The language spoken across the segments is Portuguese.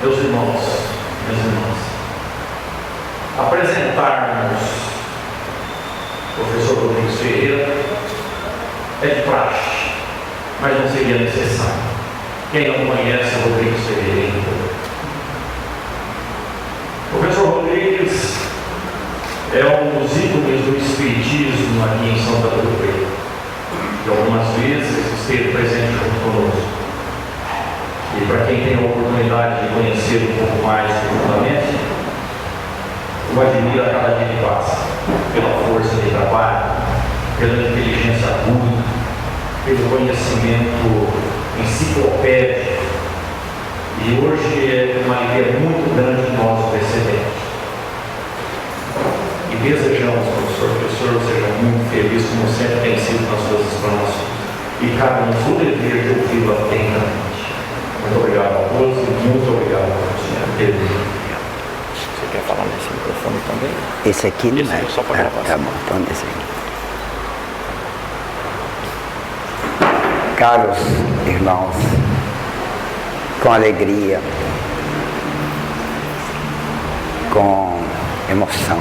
Meus irmãos, minhas irmãs, apresentarmos o professor Rodrigues Ferreira é de praxe, mas não seria necessário. Quem não conhece o Rodrigues Ferreira? O professor Rodrigues é um dos ícones do Espiritismo aqui em São Paulo do Preto, que algumas vezes esteve presente junto conosco. E para quem tem a oportunidade de conhecer um pouco mais profundamente, o admira a cada dia que passa, pela força de trabalho, pela inteligência aguda, pelo conhecimento enciclopédico. E hoje é uma alegria muito grande que nós o recebemos. E desejamos, professor, que o senhor seja muito feliz, como sempre tem sido nas suas explanações. E cabe-nos o dever de ouvi-lo atentamente. Muito obrigado a todos e muito obrigado ao senhor Pedro. Você quer falar nesse microfone também? Esse aqui não é. Só para gravar. Tá bom, então nesse aqui. Caros irmãos, com alegria, com emoção,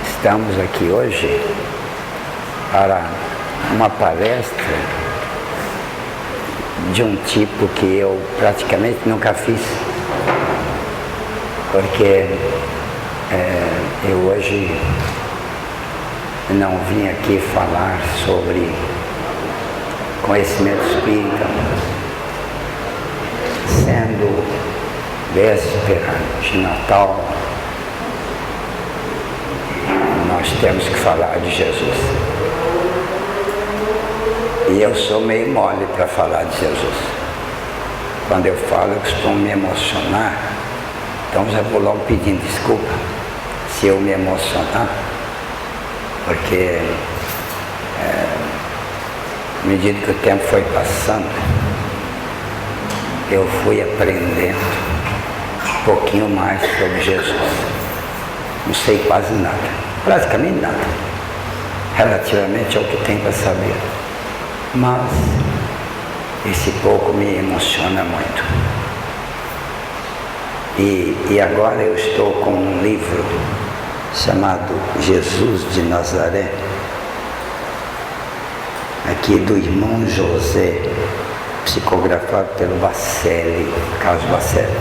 estamos aqui hoje para uma palestra de um tipo que eu praticamente nunca fiz, porque eu hoje não vim aqui falar sobre conhecimento espírita, sendo véspera de Natal, nós temos que falar de Jesus. E eu sou meio mole para falar de Jesus. Quando eu falo, eu costumo me emocionar. Então já vou logo pedindo desculpa se eu me emocionar, porque à medida que o tempo foi passando, eu fui aprendendo um pouquinho mais sobre Jesus. Não sei quase nada, praticamente nada, relativamente ao que tem para saber. Mas esse pouco me emociona muito. E agora eu estou com um livro chamado Jesus de Nazaré, aqui do irmão José, psicografado pelo Bacelli, Carlos Bacelli.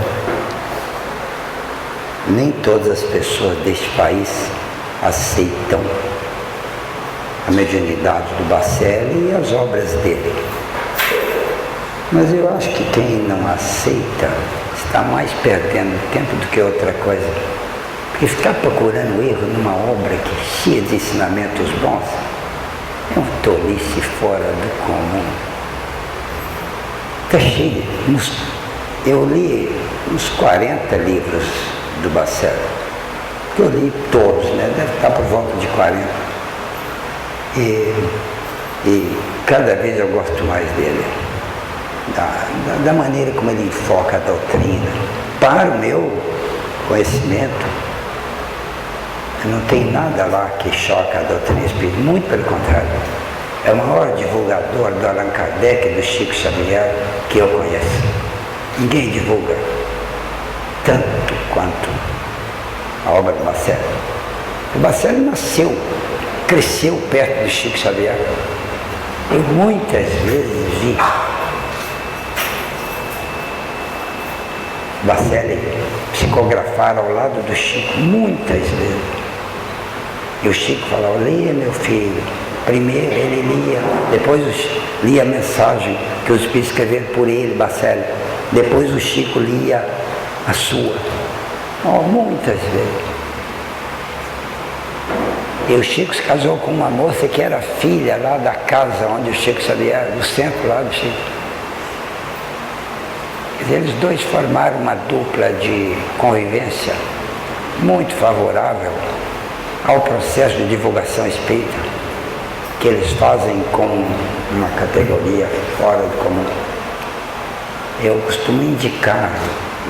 Nem todas as pessoas deste país aceitam a mediunidade do Bacelli e as obras dele. Mas eu acho que quem não aceita está mais perdendo tempo do que outra coisa. Porque ficar procurando erro numa obra que é cheia de ensinamentos bons é um tolice fora do comum. Está cheio. Eu li uns 40 livros do Bacelli. Eu li todos, né? Deve estar por volta de 40. E cada vez eu gosto mais dele, da maneira como ele enfoca a doutrina. Para o meu conhecimento, não tem nada lá que choca a doutrina espírita, muito pelo contrário. É o maior divulgador do Allan Kardec e do Chico Xavier que eu conheço. Ninguém divulga tanto quanto a obra do Bacelli. O Bacelli cresceu perto do Chico Xavier. Eu muitas vezes vi Bacelli psicografar ao lado do Chico, muitas vezes. E o Chico falava: leia, meu filho. Primeiro ele lia, depois lia a mensagem que os espíritos escreveram por ele, Bacelli. Depois o Chico lia a sua. Muitas vezes. E o Chico se casou com uma moça que era filha lá da casa onde o Chico Xavier, no centro lá do Chico. Eles dois formaram uma dupla de convivência muito favorável ao processo de divulgação espírita, que eles fazem com uma categoria fora do comum. Eu costumo indicar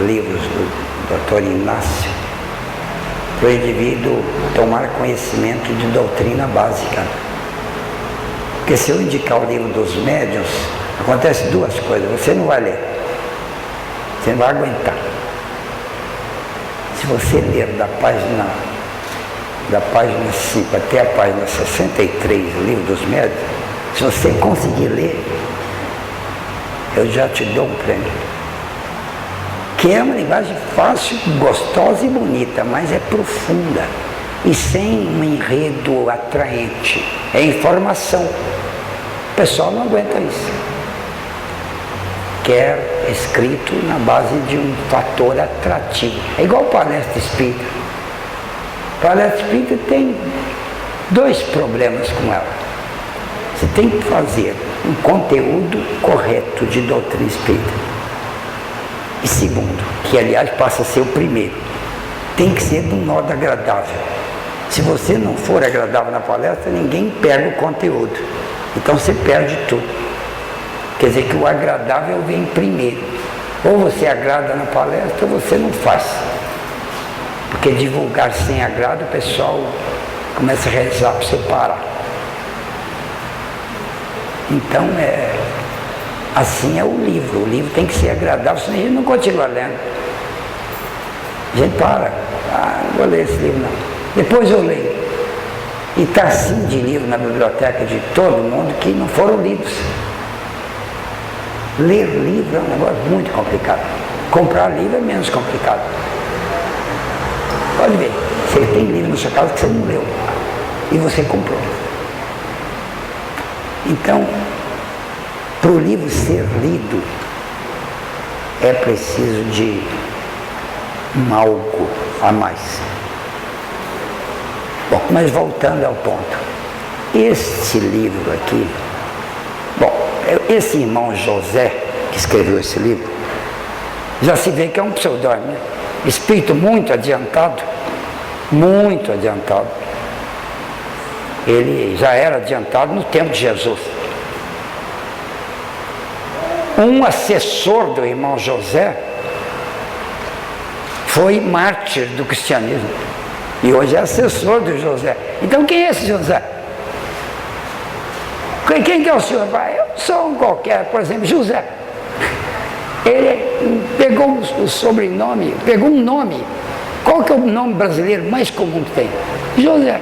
livros do Dr. Inácio para o indivíduo tomar conhecimento de doutrina básica. Porque se eu indicar o livro dos médiuns, acontece duas coisas: você não vai ler, Você não vai aguentar. Se você ler da página 5 até a página 63 do Livro dos Médiuns, se você conseguir ler, eu já te dou um prêmio. Que é uma linguagem fácil, gostosa e bonita, mas é profunda e sem um enredo atraente. É informação. O pessoal não aguenta isso. Quer escrito na base de um fator atrativo. É igual palestra espírita. Palestra espírita tem dois problemas com ela. Você tem que fazer um conteúdo correto de doutrina espírita. E segundo, que aliás passa a ser o primeiro, tem que ser de um modo agradável. Se você não for agradável na palestra, ninguém pega o conteúdo. Então você perde tudo. Quer dizer que o agradável vem primeiro. Ou você agrada na palestra ou você não faz. Porque divulgar sem agrado, o pessoal começa a rezar para você parar. Então, assim é o livro. O livro tem que ser agradável, senão a gente não continua lendo. A gente para. Não vou ler esse livro não. Depois eu leio. E está assim de livro na biblioteca de todo mundo que não foram lidos. Ler livro é um negócio muito complicado. Comprar livro é menos complicado. Pode ver, você tem livro na sua casa que você não leu e você comprou. Então, para o livro ser lido, é preciso de algo a mais. Bom, mas voltando ao ponto, este livro aqui, esse irmão José, que escreveu esse livro, já se vê que é um pseudônimo, né? Espírito muito adiantado, muito adiantado. Ele já era adiantado no tempo de Jesus. Um assessor do irmão José foi mártir do cristianismo e hoje é assessor do José. Então quem é esse José? Quem que é o senhor? Eu sou um qualquer, por exemplo, José. Ele pegou o sobrenome, pegou um nome. Qual que é o nome brasileiro mais comum que tem? José.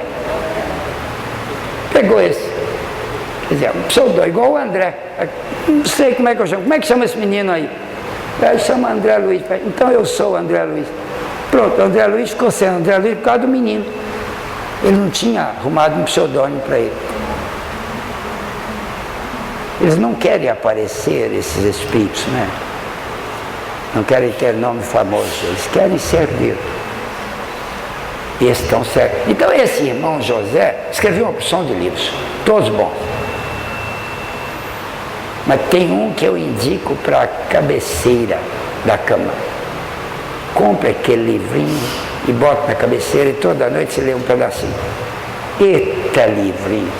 Pegou esse. Quer dizer, um pseudônimo, igual o André. Não sei como é que eu chamo. Como é que chama esse menino aí? Ele chama André Luiz. Então eu sou o André Luiz. Pronto, André Luiz ficou sendo André Luiz por causa do menino. Ele não tinha arrumado um pseudônimo para ele. Eles não querem aparecer, esses espíritos, né? Não querem ter nome famoso, eles querem servir. E estão certos. Então esse irmão José escreveu uma porção de livros, todos bons. Mas tem um que eu indico para a cabeceira da cama. Compre aquele livrinho e bota na cabeceira e toda noite você lê um pedacinho. Eita livrinho!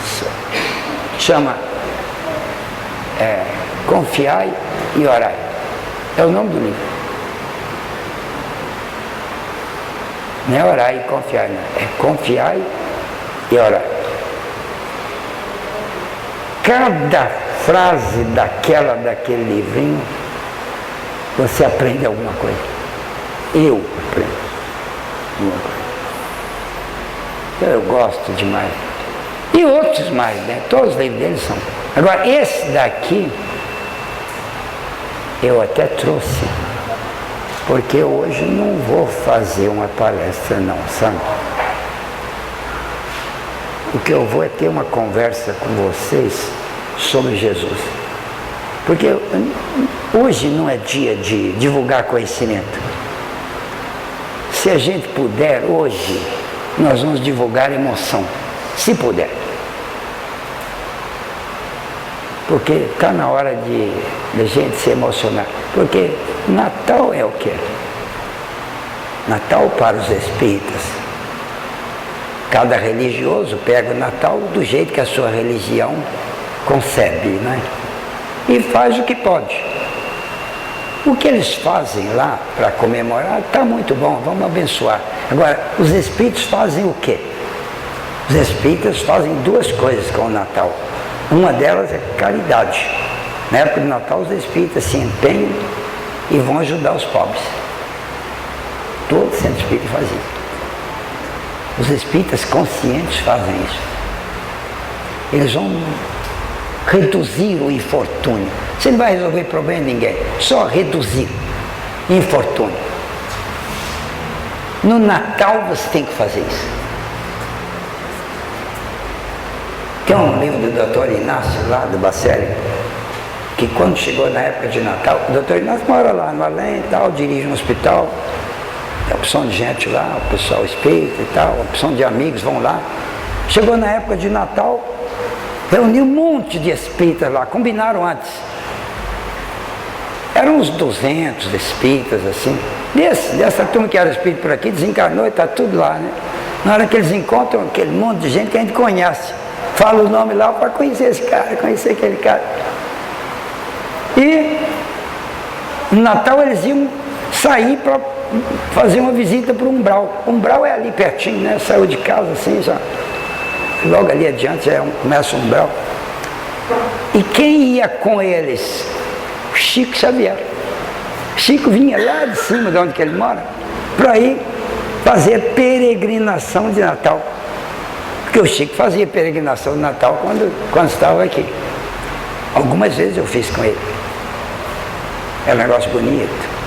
Chama Confiai e Orai. É o nome do livro. Não é orai e confiai, não. É confiai e orai. Cada frase daquele livrinho, você aprende alguma coisa. Eu aprendo alguma coisa. Então eu gosto demais. E outros mais, né? Todos os livros deles são. Agora, esse daqui, eu até trouxe, porque hoje não vou fazer uma palestra não, sabe? O que eu vou é ter uma conversa com vocês sobre Jesus. Porque hoje não é dia de divulgar conhecimento. Se a gente puder, hoje, nós vamos divulgar emoção, se puder. Porque está na hora de gente se emocionar. Porque Natal é o quê? Natal para os espíritas. Cada religioso pega o Natal do jeito que a sua religião concebe, né? E faz o que pode. O que eles fazem lá para comemorar está muito bom, vamos abençoar. Agora, os espíritos fazem o quê? Os espíritas fazem duas coisas com o Natal. Uma delas é caridade. Na época do Natal, os espíritas se empenham e vão ajudar os pobres. Todo centro espírita faz isso. Os espíritas conscientes fazem isso. Eles vão reduzir o infortúnio. Você não vai resolver problema de ninguém, só reduzir infortúnio. No Natal você tem que fazer isso. Tem um livro do Dr. Inácio, lá do Bacelli, que quando chegou na época de Natal, o Dr. Inácio mora lá no Além e tal, dirige um hospital, tem uma opção de gente lá, o pessoal espírita e tal, uma opção de amigos vão lá. Chegou na época de Natal, reuniu um monte de espíritas lá, combinaram antes. Eram uns 200 espíritas assim, dessa turma que era espírita por aqui, desencarnou e está tudo lá, né? Na hora que eles encontram aquele monte de gente que a gente conhece, fala o nome lá para conhecer esse cara, conhecer aquele cara. E no Natal eles iam sair para fazer uma visita para o Umbral. O Umbral é ali pertinho, né? Saiu de casa assim, já. Logo ali adiante começa o Umbral. E quem ia com eles? Chico Xavier. Chico vinha lá de cima de onde que ele mora para ir fazer peregrinação de Natal. Porque o Chico fazia peregrinação de Natal quando estava aqui. Algumas vezes eu fiz com ele. É um negócio bonito.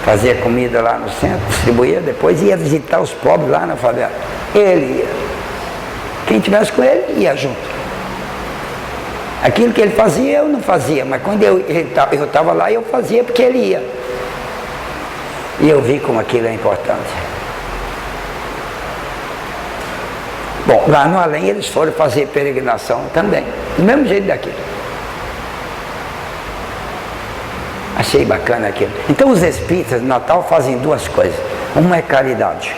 Fazia comida lá no centro, distribuía, depois ia visitar os pobres lá na favela. Ele ia. Quem tivesse com ele, ia junto. Aquilo que ele fazia, eu não fazia, mas quando eu estava lá, eu fazia porque ele ia. E eu vi como aquilo é importante. Bom, lá no Além eles foram fazer peregrinação também, do mesmo jeito daqui. Achei bacana aquilo. Então os espíritas no Natal fazem duas coisas. Uma é caridade.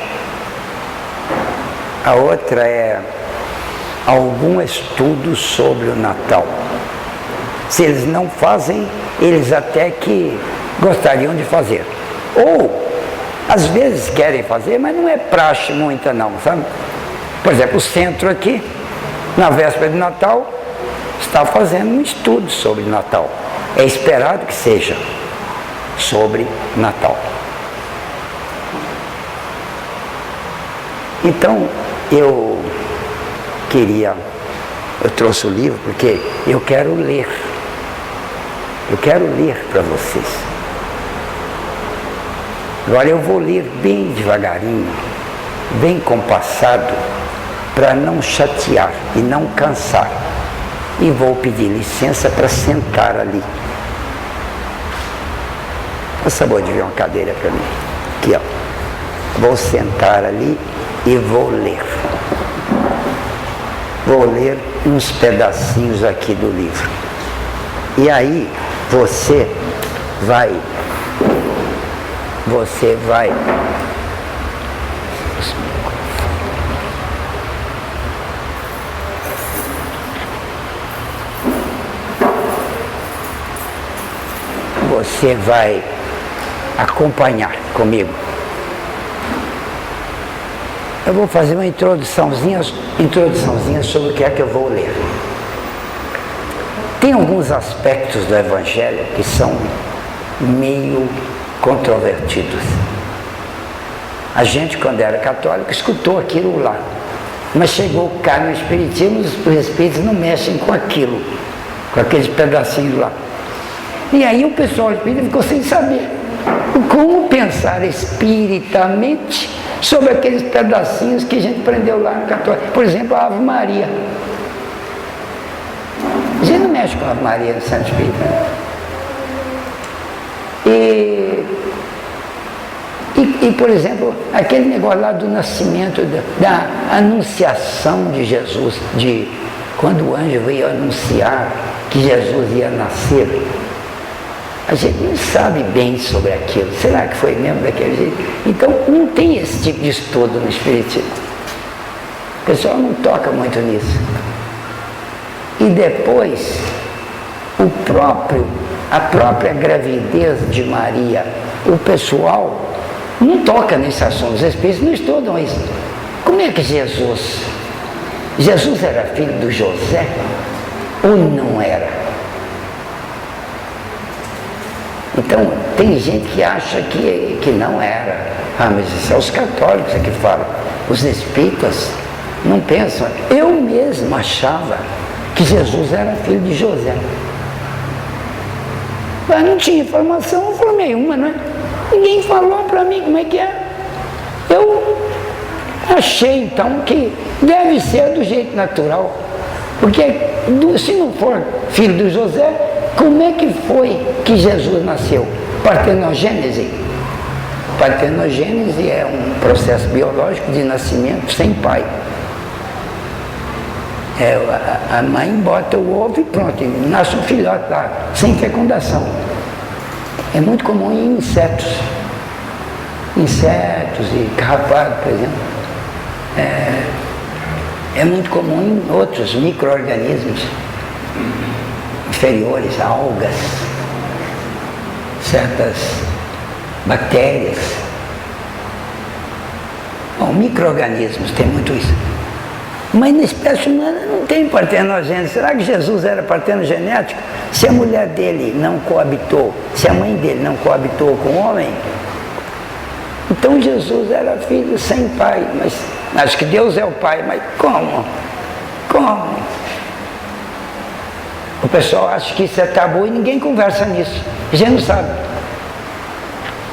A outra é algum estudo sobre o Natal. Se eles não fazem, eles até que gostariam de fazer. Ou, às vezes querem fazer, mas não é praxe muita não, sabe? Por exemplo, o centro aqui, na véspera de Natal, está fazendo um estudo sobre Natal. É esperado que seja sobre Natal. Então, eu trouxe o livro porque eu quero ler. Eu quero ler para vocês. Agora eu vou ler bem devagarinho, bem compassado, para não chatear e não cansar. E vou pedir licença para sentar ali. Por favor, de ver uma cadeira para mim. Aqui, ó. Vou sentar ali e vou ler. Vou ler uns pedacinhos aqui do livro. E aí você vai acompanhar comigo. Eu vou fazer uma introduçãozinha sobre o que é que eu vou ler. Tem alguns aspectos do Evangelho que são meio controvertidos. A gente, quando era católico, escutou aquilo lá. Mas chegou cá no Espiritismo, os Espíritos não mexem com aquilo, com aqueles pedacinhos lá. E aí o pessoal espírita ficou sem saber como pensar espiritamente sobre aqueles pedacinhos que a gente aprendeu lá no católico. Por exemplo, a Ave Maria. A gente não mexe com a Ave Maria no Santo Espírito. Né? E, por exemplo, aquele negócio lá do nascimento, da anunciação de Jesus, de quando o anjo veio anunciar que Jesus ia nascer. A gente não sabe bem sobre aquilo. Será que foi mesmo daquele jeito? Então, não tem esse tipo de estudo no Espiritismo. O pessoal não toca muito nisso. E depois, a própria gravidez de Maria, o pessoal não toca nesse assunto. Os Espíritos não estudam isso. Como é que Jesus era filho do José ou não era? Então, tem gente que acha que não era. Mas isso é os católicos que falam. Os espíritas não pensam. Eu mesmo achava que Jesus era filho de José. Mas não tinha informação, eu formei uma, não é? Ninguém falou para mim como é que é. Eu achei, então, que deve ser do jeito natural. Porque se não for filho de José, como é que foi que Jesus nasceu? Partenogênese. Partenogênese é um processo biológico de nascimento sem pai. A mãe bota o ovo e pronto, nasce um filhote lá, sem fecundação. É muito comum em insetos. Insetos e carrapatos, por exemplo. É muito comum em outros micro-organismos inferiores, algas, certas bactérias. Bom, micro-organismos tem muito isso. Mas na espécie humana não tem partenogênese. Será que Jesus era partenogenético? Se a mulher dele não coabitou, se a mãe dele não coabitou com o homem, então Jesus era filho sem pai. Mas acho que Deus é o pai, mas como? Como? O pessoal acha que isso é tabu e ninguém conversa nisso. A gente não sabe.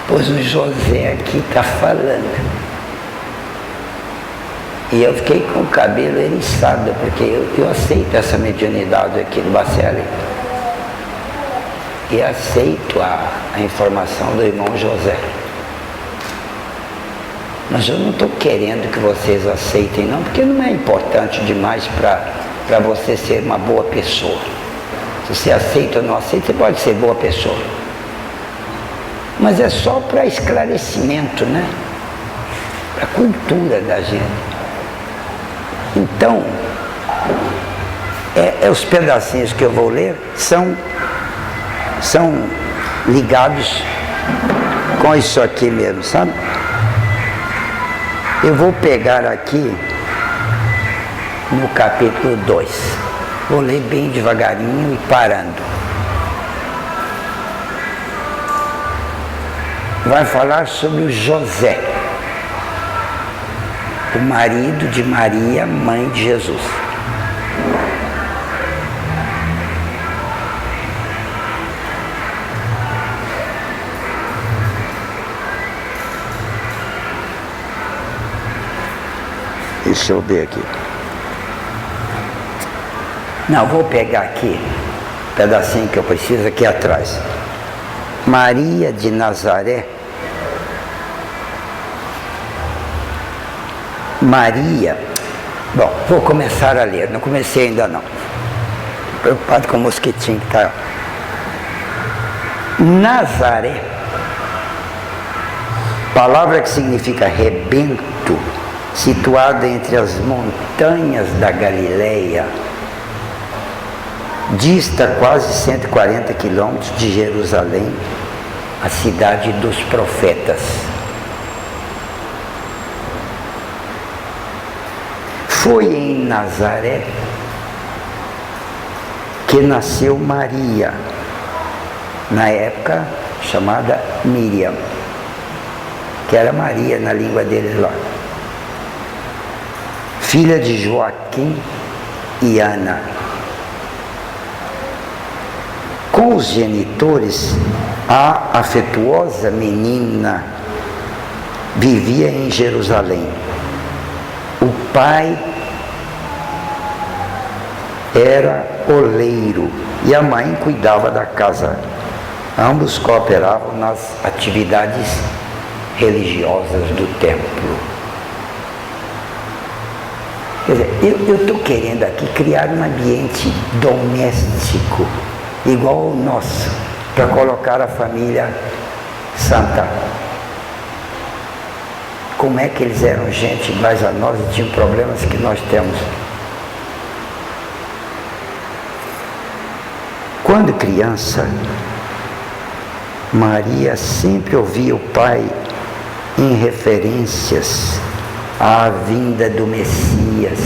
Pois o José aqui está falando. E eu fiquei com o cabelo eriçado, porque eu aceito essa mediunidade aqui do Bacelli. E aceito a informação do irmão José. Mas eu não estou querendo que vocês aceitem não, porque não é importante demais para você ser uma boa pessoa. Se você aceita ou não aceita, você pode ser boa pessoa. Mas é só para esclarecimento, né? Para a cultura da gente. Então, os pedacinhos que eu vou ler são ligados com isso aqui mesmo, sabe? Eu vou pegar aqui no capítulo 2. Vou ler bem devagarinho e parando. Vai falar sobre o José, o marido de Maria, mãe de Jesus. Deixa eu ver aqui. Não, vou pegar aqui um pedacinho que eu preciso aqui atrás. Maria de Nazaré. Maria. Bom, vou começar a ler. Não comecei ainda não. Preocupado com o mosquitinho que está. Nazaré. Palavra que significa rebento, situada entre as montanhas da Galileia, dista quase 140 quilômetros de Jerusalém, a cidade dos profetas. Foi em Nazaré que nasceu Maria, na época chamada Miriam, que era Maria na língua deles lá, filha de Joaquim e Ana. Com os genitores, a afetuosa menina vivia em Jerusalém. O pai era oleiro e a mãe cuidava da casa. Ambos cooperavam nas atividades religiosas do templo. Quer dizer, eu estou querendo aqui criar um ambiente doméstico, igual ao nosso, para colocar a família santa. Como é que eles eram gente iguais a nós e tinham problemas que nós temos? Quando criança, Maria sempre ouvia o pai em referências à vinda do Messias.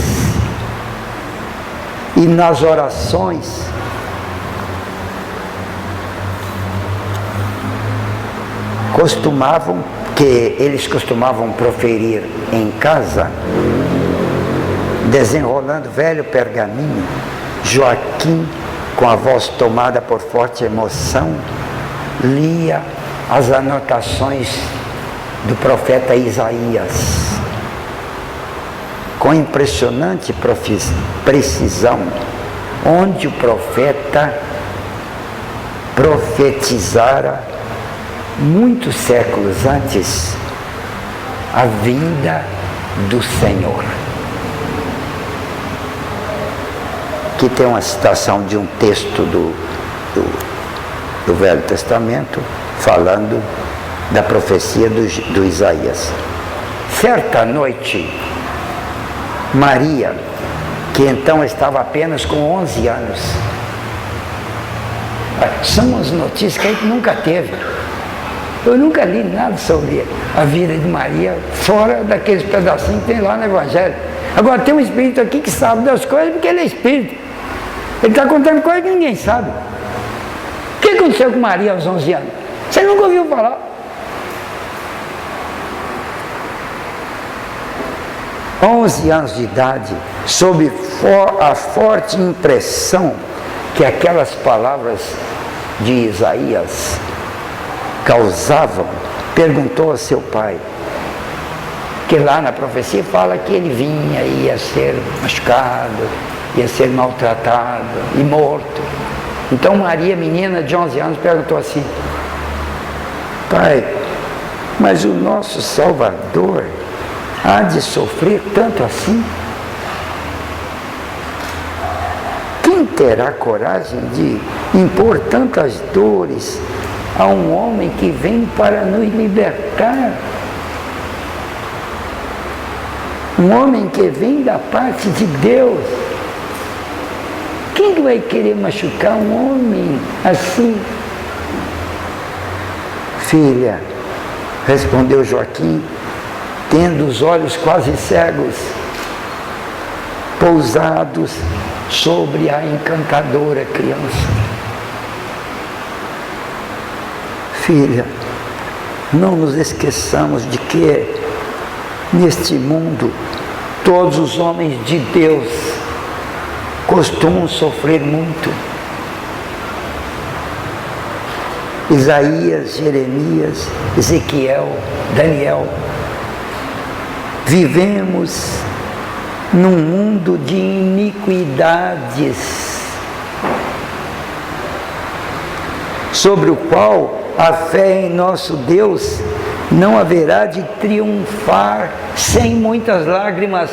E nas orações, eles costumavam proferir em casa, desenrolando velho pergaminho. Joaquim, com a voz tomada por forte emoção, lia as anotações do profeta Isaías. Com impressionante precisão, onde o profeta profetizara muitos séculos antes a vinda do Senhor. Aqui tem uma citação de um texto do Velho Testamento falando da profecia do Isaías. Certa noite, Maria, que então estava apenas com 11 anos, são as notícias que a gente nunca teve. Eu nunca li nada sobre a vida de Maria, fora daqueles pedacinhos que tem lá no Evangelho. Agora tem um espírito aqui que sabe das coisas porque ele é espírito. Ele está contando coisas que ninguém sabe. O que aconteceu com Maria aos 11 anos? Você nunca ouviu falar? Com 11 anos de idade, sob a forte impressão que aquelas palavras de Isaías causavam, perguntou a seu pai, que lá na profecia fala que ele vinha e ia ser machucado, ia ser maltratado e morto. Então Maria, menina de 11 anos, perguntou assim: pai, mas o nosso Salvador há de sofrer tanto assim? Quem terá coragem de impor tantas dores a um homem que vem para nos libertar? Um homem que vem da parte de Deus. Quem vai querer machucar um homem assim? Filha, respondeu Joaquim, tendo os olhos quase cegos, pousados sobre a encantadora criança. Filha, não nos esqueçamos de que neste mundo todos os homens de Deus costumam sofrer muito. Isaías, Jeremias, Ezequiel, Daniel. Vivemos num mundo de iniquidades, sobre o qual a fé em nosso Deus não haverá de triunfar sem muitas lágrimas.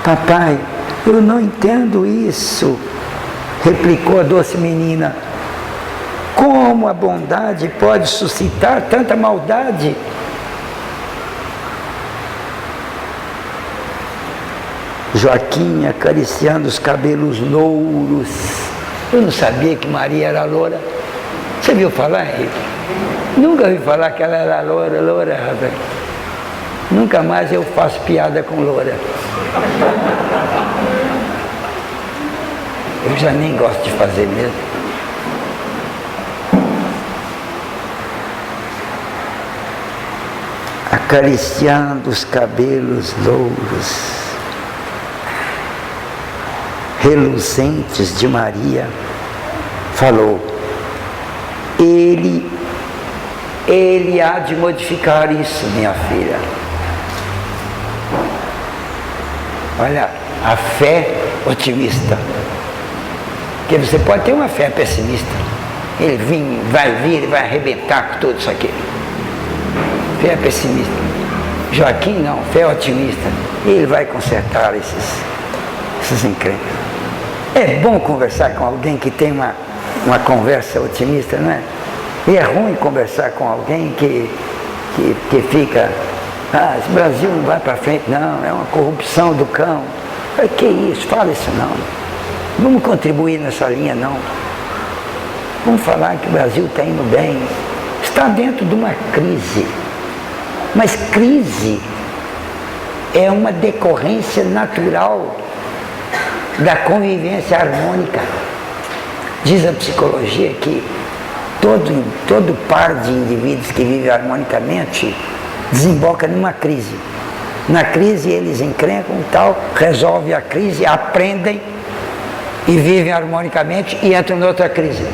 Papai, eu não entendo isso, replicou a doce menina. Como a bondade pode suscitar tanta maldade? Joaquim, acariciando os cabelos louros. Eu não sabia que Maria era loura. Você viu falar, Henrique? Nunca ouvi falar que ela era loura, rapaz. Nunca mais eu faço piada com loura. Eu já nem gosto de fazer mesmo. Acariciando os cabelos louros, reluzentes de Maria, falou: Ele há de modificar isso, minha filha. Olha, a fé otimista. Porque você pode ter uma fé pessimista. Ele vai vir e vai arrebentar com tudo isso aqui. Fé pessimista. Joaquim não, fé otimista. Ele vai consertar esses encrencas. É bom conversar com alguém que tem uma conversa otimista, não é? E é ruim conversar com alguém que fica: esse Brasil não vai para frente, não, é uma corrupção do cão. Que isso, fala isso não. Vamos contribuir nessa linha não. Vamos falar que o Brasil está indo bem. Está dentro de uma crise. Mas crise é uma decorrência natural da convivência harmônica. Diz a psicologia que todo par de indivíduos que vivem harmonicamente desemboca numa crise. Na crise eles encrencam tal, resolvem a crise, aprendem e vivem harmonicamente e entram em outra crise.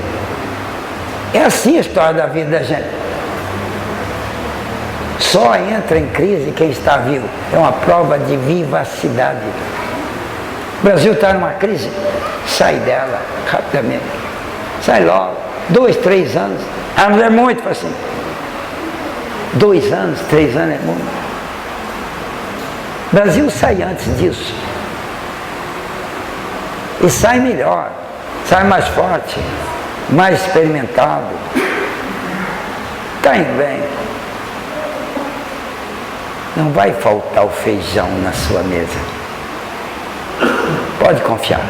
É assim a história da vida da gente. Só entra em crise quem está vivo. É uma prova de vivacidade. O Brasil está numa crise, sai dela rapidamente. Sai logo. 2, 3 anos. Ah, não é muito assim. 2 anos, 3 anos é muito. O Brasil sai antes disso. E sai melhor. Sai mais forte. Mais experimentado. Está indo bem. Não vai faltar o feijão na sua mesa. Pode confiar.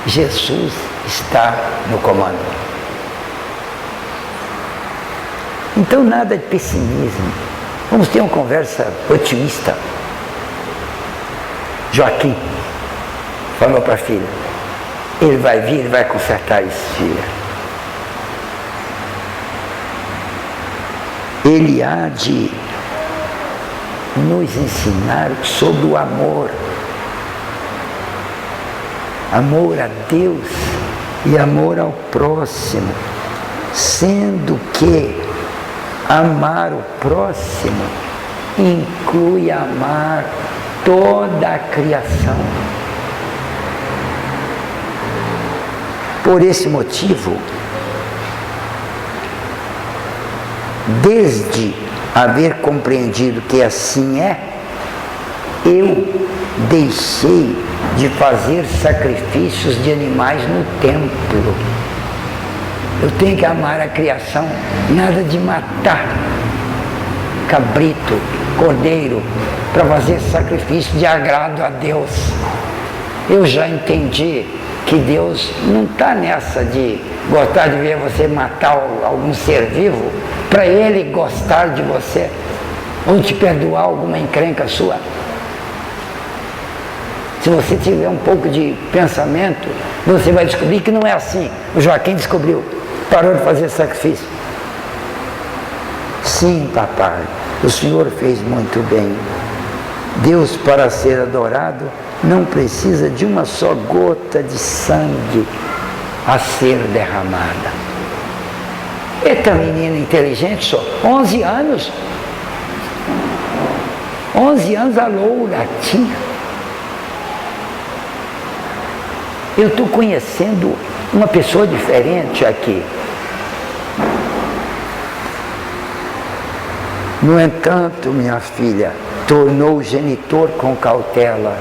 Jesus está no comando. Então nada de pessimismo. Vamos ter uma conversa otimista. Joaquim falou para a filha: ele vai vir, ele vai consertar isso, filha. Ele há de nos ensinar sobre o amor. Amor a Deus e amor ao próximo. Sendo que amar o próximo inclui amar toda a criação. Por esse motivo, desde haver compreendido que assim é, eu deixei de fazer sacrifícios de animais no templo. Eu tenho que amar a criação, nada de matar cabrito, cordeiro, para fazer sacrifício de agrado a Deus. Eu já entendi que Deus não está nessa de gostar de ver você matar algum ser vivo para Ele gostar de você ou te perdoar alguma encrenca sua. Se você tiver um pouco de pensamento, você vai descobrir que não é assim. O Joaquim descobriu, parou de fazer sacrifício. Sim, papai, o Senhor fez muito bem. Deus, para ser adorado, não precisa de uma só gota de sangue a ser derramada. Eita menina inteligente só, 11 anos. 11 anos a loura tinha. Eu estou conhecendo uma pessoa diferente aqui. No entanto, minha filha, tornou o genitor com cautela.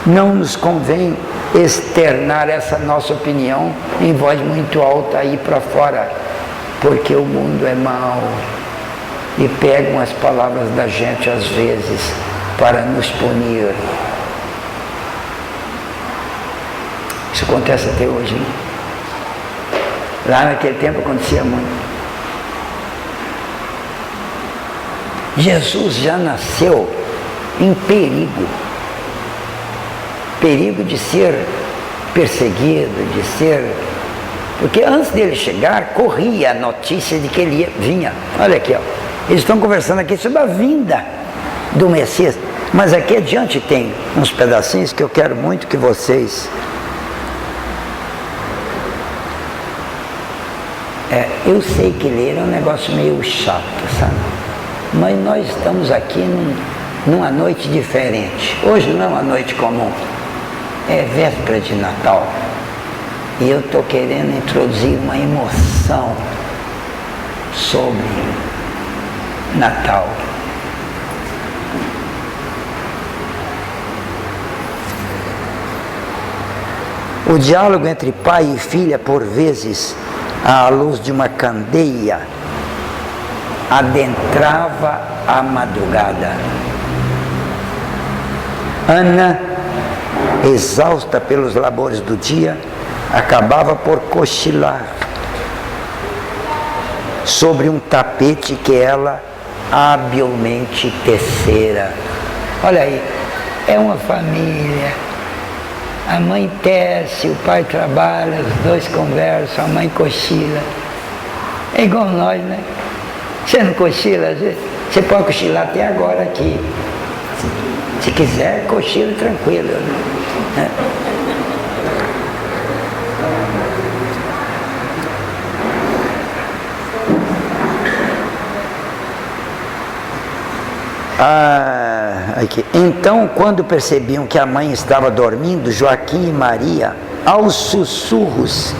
Não nos convém externar essa nossa opinião em voz muito alta aí para fora, porque o mundo é mau e pegam as palavras da gente às vezes para nos punir. Isso acontece até hoje, né? Lá naquele tempo acontecia muito. Jesus já nasceu em perigo. Perigo de ser perseguido, de ser... Porque antes dele chegar, corria a notícia de que ele vinha. Olha aqui, ó. Eles estão conversando aqui sobre a vinda do Messias. Mas aqui adiante tem uns pedacinhos que eu quero muito que vocês... eu sei que ler é um negócio meio chato, sabe? Mas nós estamos aqui numa noite diferente. Hoje não é uma noite comum. É véspera de Natal. E eu estou querendo introduzir uma emoção sobre Natal. O diálogo entre pai e filha, por vezes, à luz de uma candeia, adentrava a madrugada. Ana, exausta pelos labores do dia, acabava por cochilar sobre um tapete que ela habilmente tecera. Olha aí, é uma família A mãe tece, o pai trabalha, os dois conversam, a mãe cochila. É igual nós, né? Você não cochila às vezes? Você pode cochilar até agora aqui. Se quiser, cochila tranquilo. Né? Aqui. Então, quando percebiam que a mãe estava dormindo, Joaquim e Maria, aos sussurros,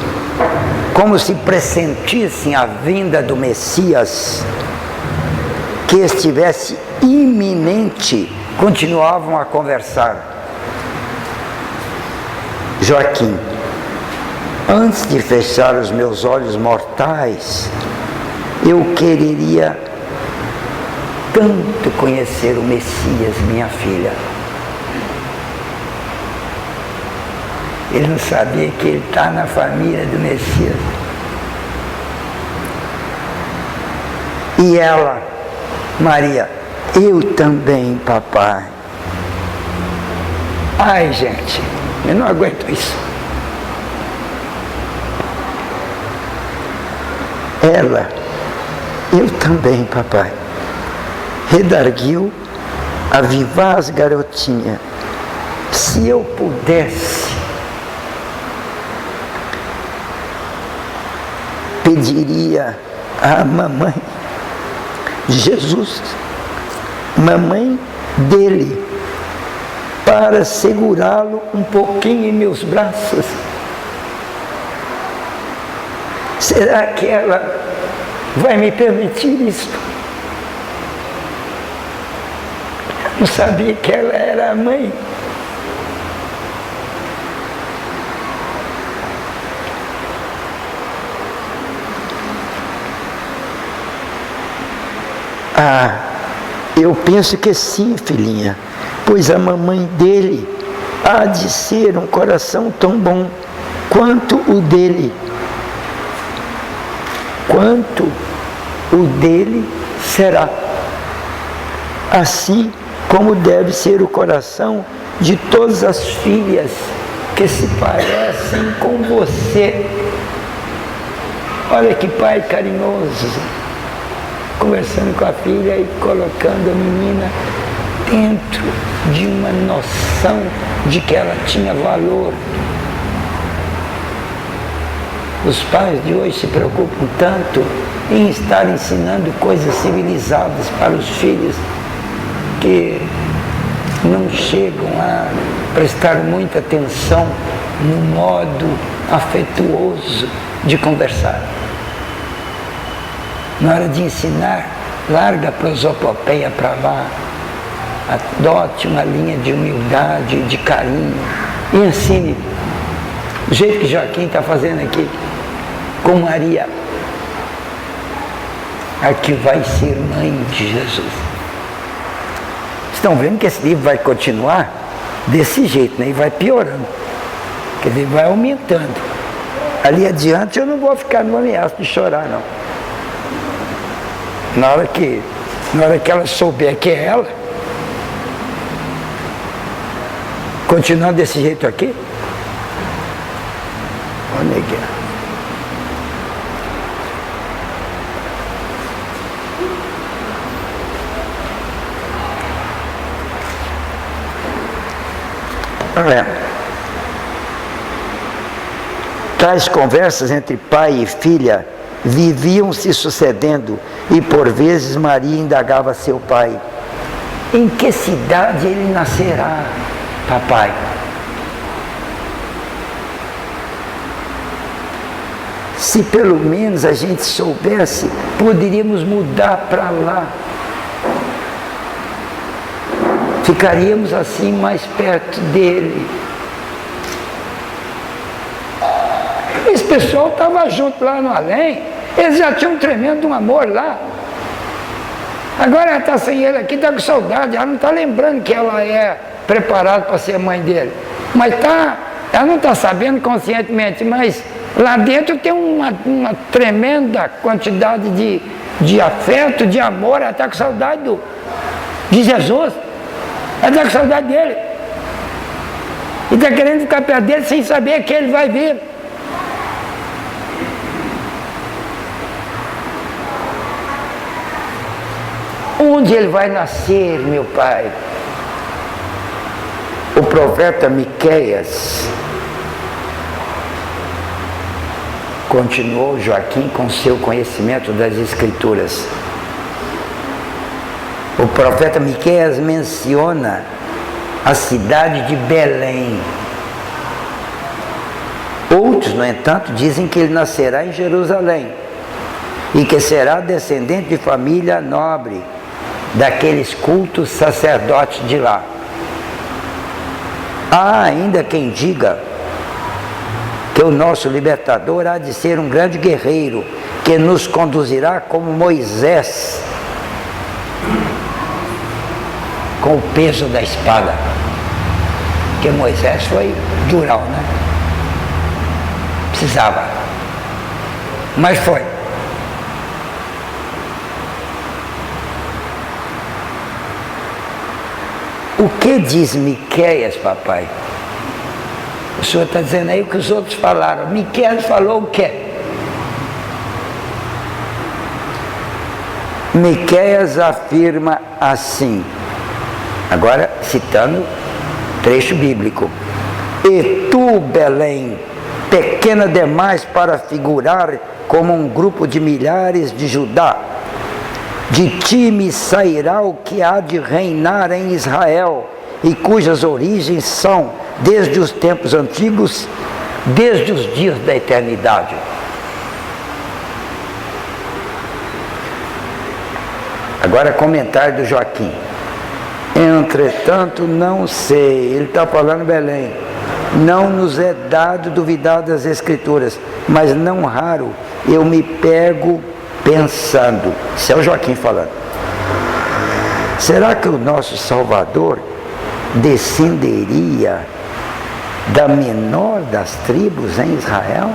como se pressentissem a vinda do Messias, que estivesse iminente, continuavam a conversar. Joaquim, antes de fechar os meus olhos mortais, eu quereria tanto conhecer o Messias, minha filha. Ele não sabia que ele está na família do Messias. E ela, Maria, eu também, papai. Ai, gente, eu não aguento isso. Ela, eu também, papai. Redarguiu a vivaz garotinha. Se eu pudesse, pediria à mamãe de Jesus, mamãe dele, para segurá-lo um pouquinho em meus braços. Será que ela vai me permitir isso? Não sabia que ela era a mãe. Eu penso que sim, filhinha, pois a mamãe dele há de ser um coração tão bom quanto o dele. Quanto o dele será. Assim como deve ser o coração de todas as filhas que se parecem com você. Olha que pai carinhoso, conversando com a filha e colocando a menina dentro de uma noção de que ela tinha valor. Os pais de hoje se preocupam tanto em estar ensinando coisas civilizadas para os filhos que não chegam a prestar muita atenção no modo afetuoso de conversar. Na hora de ensinar, larga a prosopopeia para lá, adote uma linha de humildade, de carinho e ensine do jeito que Joaquim está fazendo aqui com Maria, a que vai ser mãe de Jesus. Estão vendo que esse livro vai continuar desse jeito, né? E vai piorando, quer dizer, vai aumentando. Ali adiante eu não vou ficar no ameaço de chorar, não. Na hora que ela souber que é ela, continuando desse jeito aqui, olha aqui. Tais conversas entre pai e filha viviam se sucedendo e por vezes Maria indagava seu pai: em que cidade ele nascerá, papai? Se pelo menos a gente soubesse, poderíamos mudar para lá. Ficaríamos assim mais perto dele. Esse pessoal estava junto lá no além, eles já tinham um tremendo amor lá. Agora ela está sem ele aqui, está com saudade, ela não está lembrando que ela é preparada para ser mãe dele. Mas ela não está sabendo conscientemente, mas lá dentro tem uma tremenda quantidade de afeto, de amor, ela está com saudade de Jesus. Ela está com saudade dele. E está querendo ficar perto dele sem saber que ele vai vir. Onde ele vai nascer, meu pai? O profeta Miqueias, continuou Joaquim com seu conhecimento das Escrituras. O profeta Miqueias menciona a cidade de Belém. Outros, no entanto, dizem que ele nascerá em Jerusalém e que será descendente de família nobre, daqueles cultos sacerdotes de lá. Há ainda quem diga que o nosso libertador há de ser um grande guerreiro, que nos conduzirá como Moisés, com o peso da espada. Porque Moisés foi durão, né? Precisava. Mas foi. O que diz Miqueias, papai? O senhor está dizendo aí o que os outros falaram. Miqueias falou o quê? Miqueias afirma assim, agora citando trecho bíblico: e tu, Belém, pequena demais para figurar como um grupo de milhares de Judá, de ti me sairá o que há de reinar em Israel, e cujas origens são desde os tempos antigos, desde os dias da eternidade. Agora comentário do Joaquim. Entretanto, não sei, ele está falando Belém, não nos é dado duvidar das Escrituras, mas não raro eu me pego pensando, isso é o Joaquim falando, será que o nosso Salvador descenderia da menor das tribos em Israel?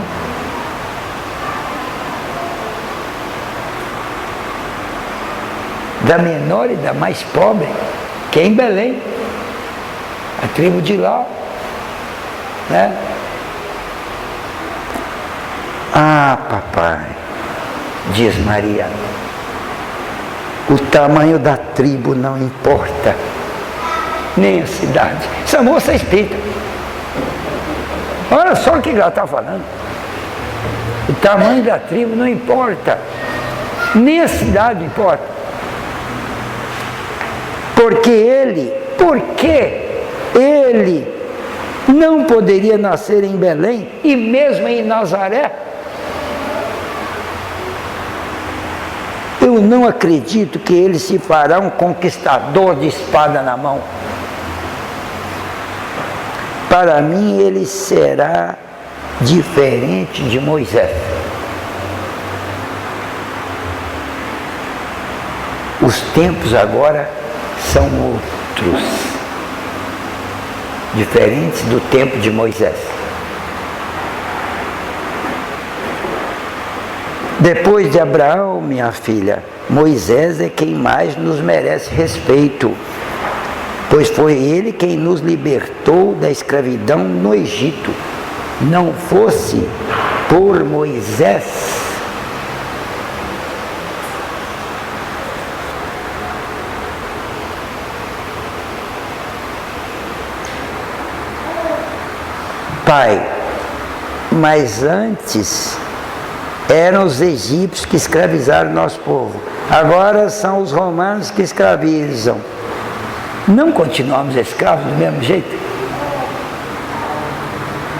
Da menor e da mais pobre, que é em Belém, a tribo de lá, né? Ah, papai, diz Maria, o tamanho da tribo não importa, nem a cidade. Essa moça é espírita. Olha só o que ela está falando. O tamanho da tribo não importa, nem a cidade importa. Porque ele não poderia nascer em Belém e mesmo em Nazaré? Eu não acredito que ele se fará um conquistador de espada na mão. Para mim ele será diferente de Moisés. Os tempos agora são outros, diferentes do tempo de Moisés. Depois de Abraão, minha filha, Moisés é quem mais nos merece respeito, pois foi ele quem nos libertou da escravidão no Egito. Não fosse por Moisés, pai, mas antes eram os egípcios que escravizaram o nosso povo, agora são os romanos que escravizam. Não continuamos escravos do mesmo jeito?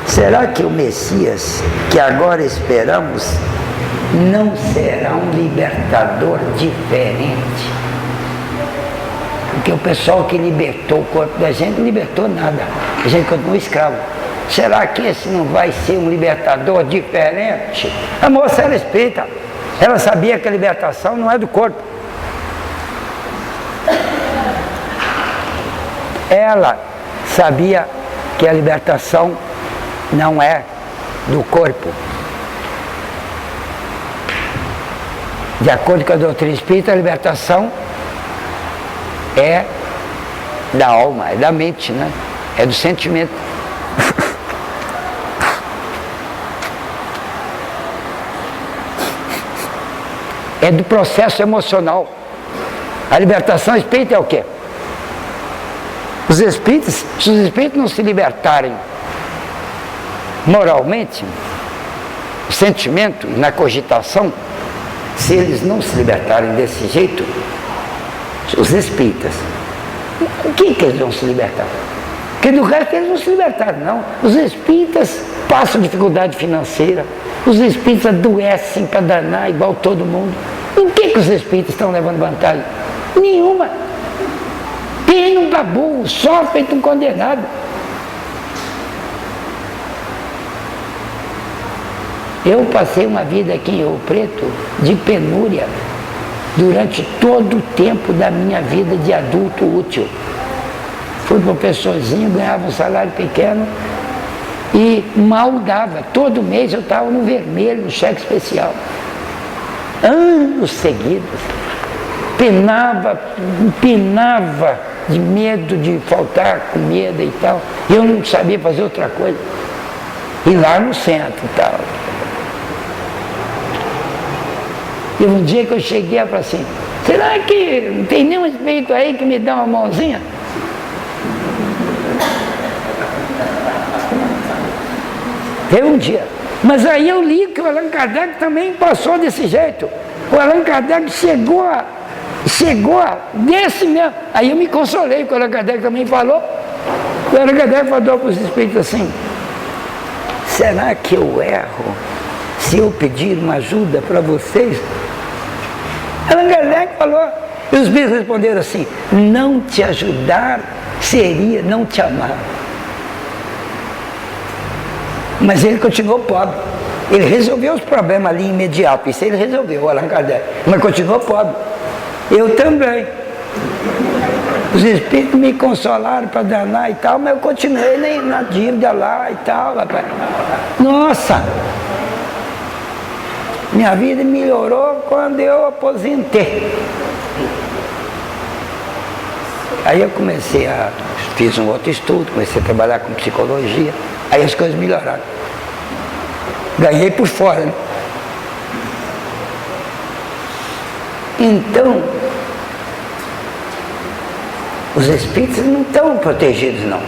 Será que o Messias, que agora esperamos, não será um libertador diferente? Porque o pessoal que libertou o corpo da gente não libertou nada, a gente continua escravo. Será que esse não vai ser um libertador diferente? A moça era espírita, ela sabia que a libertação não é do corpo. Ela sabia que a libertação não é do corpo. De acordo com a doutrina espírita, a libertação é da alma, é da mente, né? É do sentimento. é do processo emocional. A libertação espírita é o quê? Os espíritos, se os espíritos não se libertarem moralmente, o sentimento e na cogitação, se eles não se libertarem desse jeito, os espíritas, o que eles vão se libertar? Porque do resto eles não se libertaram, não. Os espíritas passam dificuldade financeira, os espíritas adoecem para danar igual todo mundo. O que os espíritas estão levando vantagem? Nenhuma. Tem um tabu, sofre feito um condenado. Eu passei uma vida aqui em Rio Preto de penúria durante todo o tempo da minha vida de adulto útil. Fui professorzinho, ganhava um salário pequeno e mal dava. Todo mês eu estava no vermelho, no cheque especial. Anos seguidos. Penava de medo de faltar comida e tal. Eu não sabia fazer outra coisa. E lá no centro e tal. E um dia que eu cheguei e falei assim, será que não tem nenhum espírito aí que me dá uma mãozinha? Teve um dia. Mas aí eu li que o Allan Kardec também passou desse jeito. O Allan Kardec chegou desse mesmo. Aí eu me consolei, porque o Allan Kardec também falou. O Allan Kardec falou para os espíritos assim, será que eu erro se eu pedir uma ajuda para vocês? Allan Kardec falou, e os espíritos responderam assim, não te ajudar seria não te amar. Mas ele continuou pobre. Ele resolveu os problemas ali imediato. Isso ele resolveu, o Allan Kardec. Mas continuou pobre. Eu também. Os espíritos me consolaram para danar e tal, mas eu continuei na dívida lá e tal, rapaz. Nossa! Minha vida melhorou quando eu aposentei. Aí eu fiz um outro estudo, comecei a trabalhar com psicologia. Aí as coisas melhoraram. Ganhei por fora, né? Então, os espíritos não estão protegidos, não.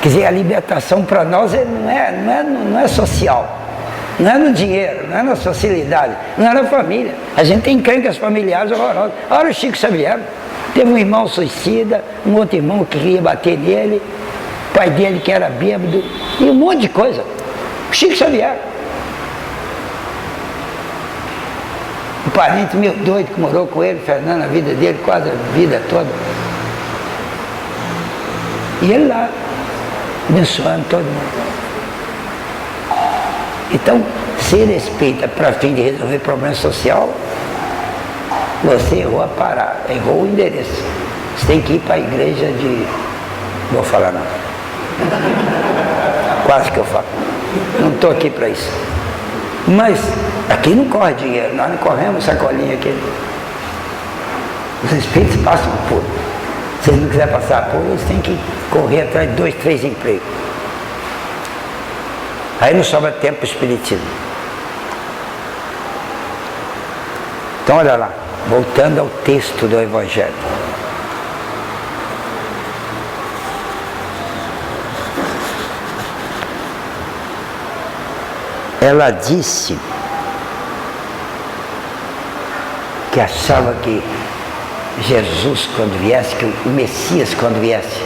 Quer dizer, a libertação para nós não é social. Não é no dinheiro, não é na facilidade, não é na família. A gente tem encrencas familiares horrorosas. Olha o Chico Xavier. Teve um irmão suicida, um outro irmão que queria bater nele, o pai dele que era bêbado, e um monte de coisa. O Chico Xavier. Um parente meu doido que morou com ele, Fernando, a vida dele, quase a vida toda. E ele lá, abençoando todo mundo. Então, ser espírita para fim de resolver problema social, você errou a parada, errou o endereço. Você tem que ir para a igreja de... Não vou falar não. Quase que eu falo. Não estou aqui para isso. Mas aqui não corre dinheiro, nós não corremos sacolinha aqui. Os espíritos passam por. Se eles não quiserem passar por, eles têm que correr atrás de 2, 3 empregos. Aí não sobra tempo para o espiritismo. Então olha lá, voltando ao texto do Evangelho. Ela disse que achava que Jesus, quando viesse, que o Messias, quando viesse,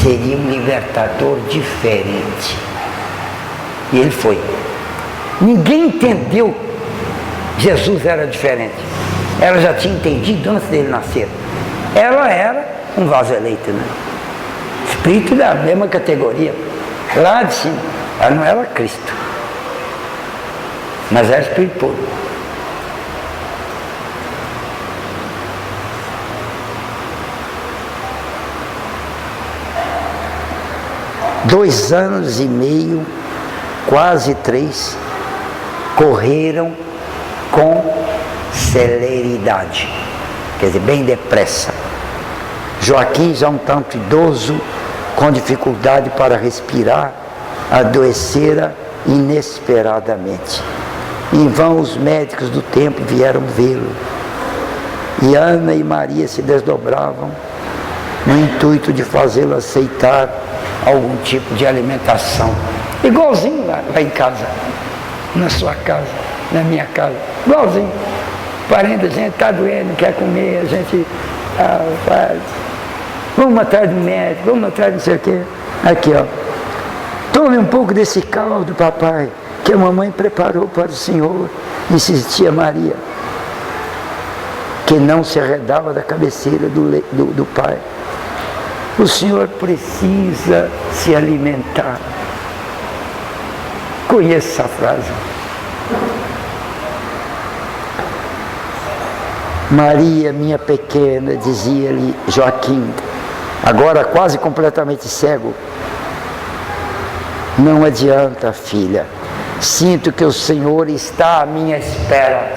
seria um libertador diferente. E ele foi. Ninguém entendeu que Jesus era diferente. Ela já tinha entendido antes dele nascer. Ela era um vaso eleito, né? Espírito da mesma categoria. Lá de cima. Ela não era Cristo. Mas era espírito puro. Dois anos e meio, quase 3, correram com celeridade, quer dizer, bem depressa. Joaquim, já um tanto idoso, com dificuldade para respirar, adoecera inesperadamente. Em vão os médicos do templo vieram vê-lo. E Ana e Maria se desdobravam no intuito de fazê-lo aceitar algum tipo de alimentação. Igualzinho lá em casa, na sua casa, na minha casa. Igualzinho. Parente, a gente está doendo, não quer comer, a gente faz. Vamos atrás do médico, vamos atrás de não sei o quê. Aqui, ó. Tome um pouco desse caldo, papai, que a mamãe preparou para o senhor, insistia Maria, que não se arredava da cabeceira do pai. O senhor precisa se alimentar. Conheço essa frase. Maria, minha pequena, dizia-lhe Joaquim, agora quase completamente cego, não adianta, filha, sinto que o Senhor está à minha espera.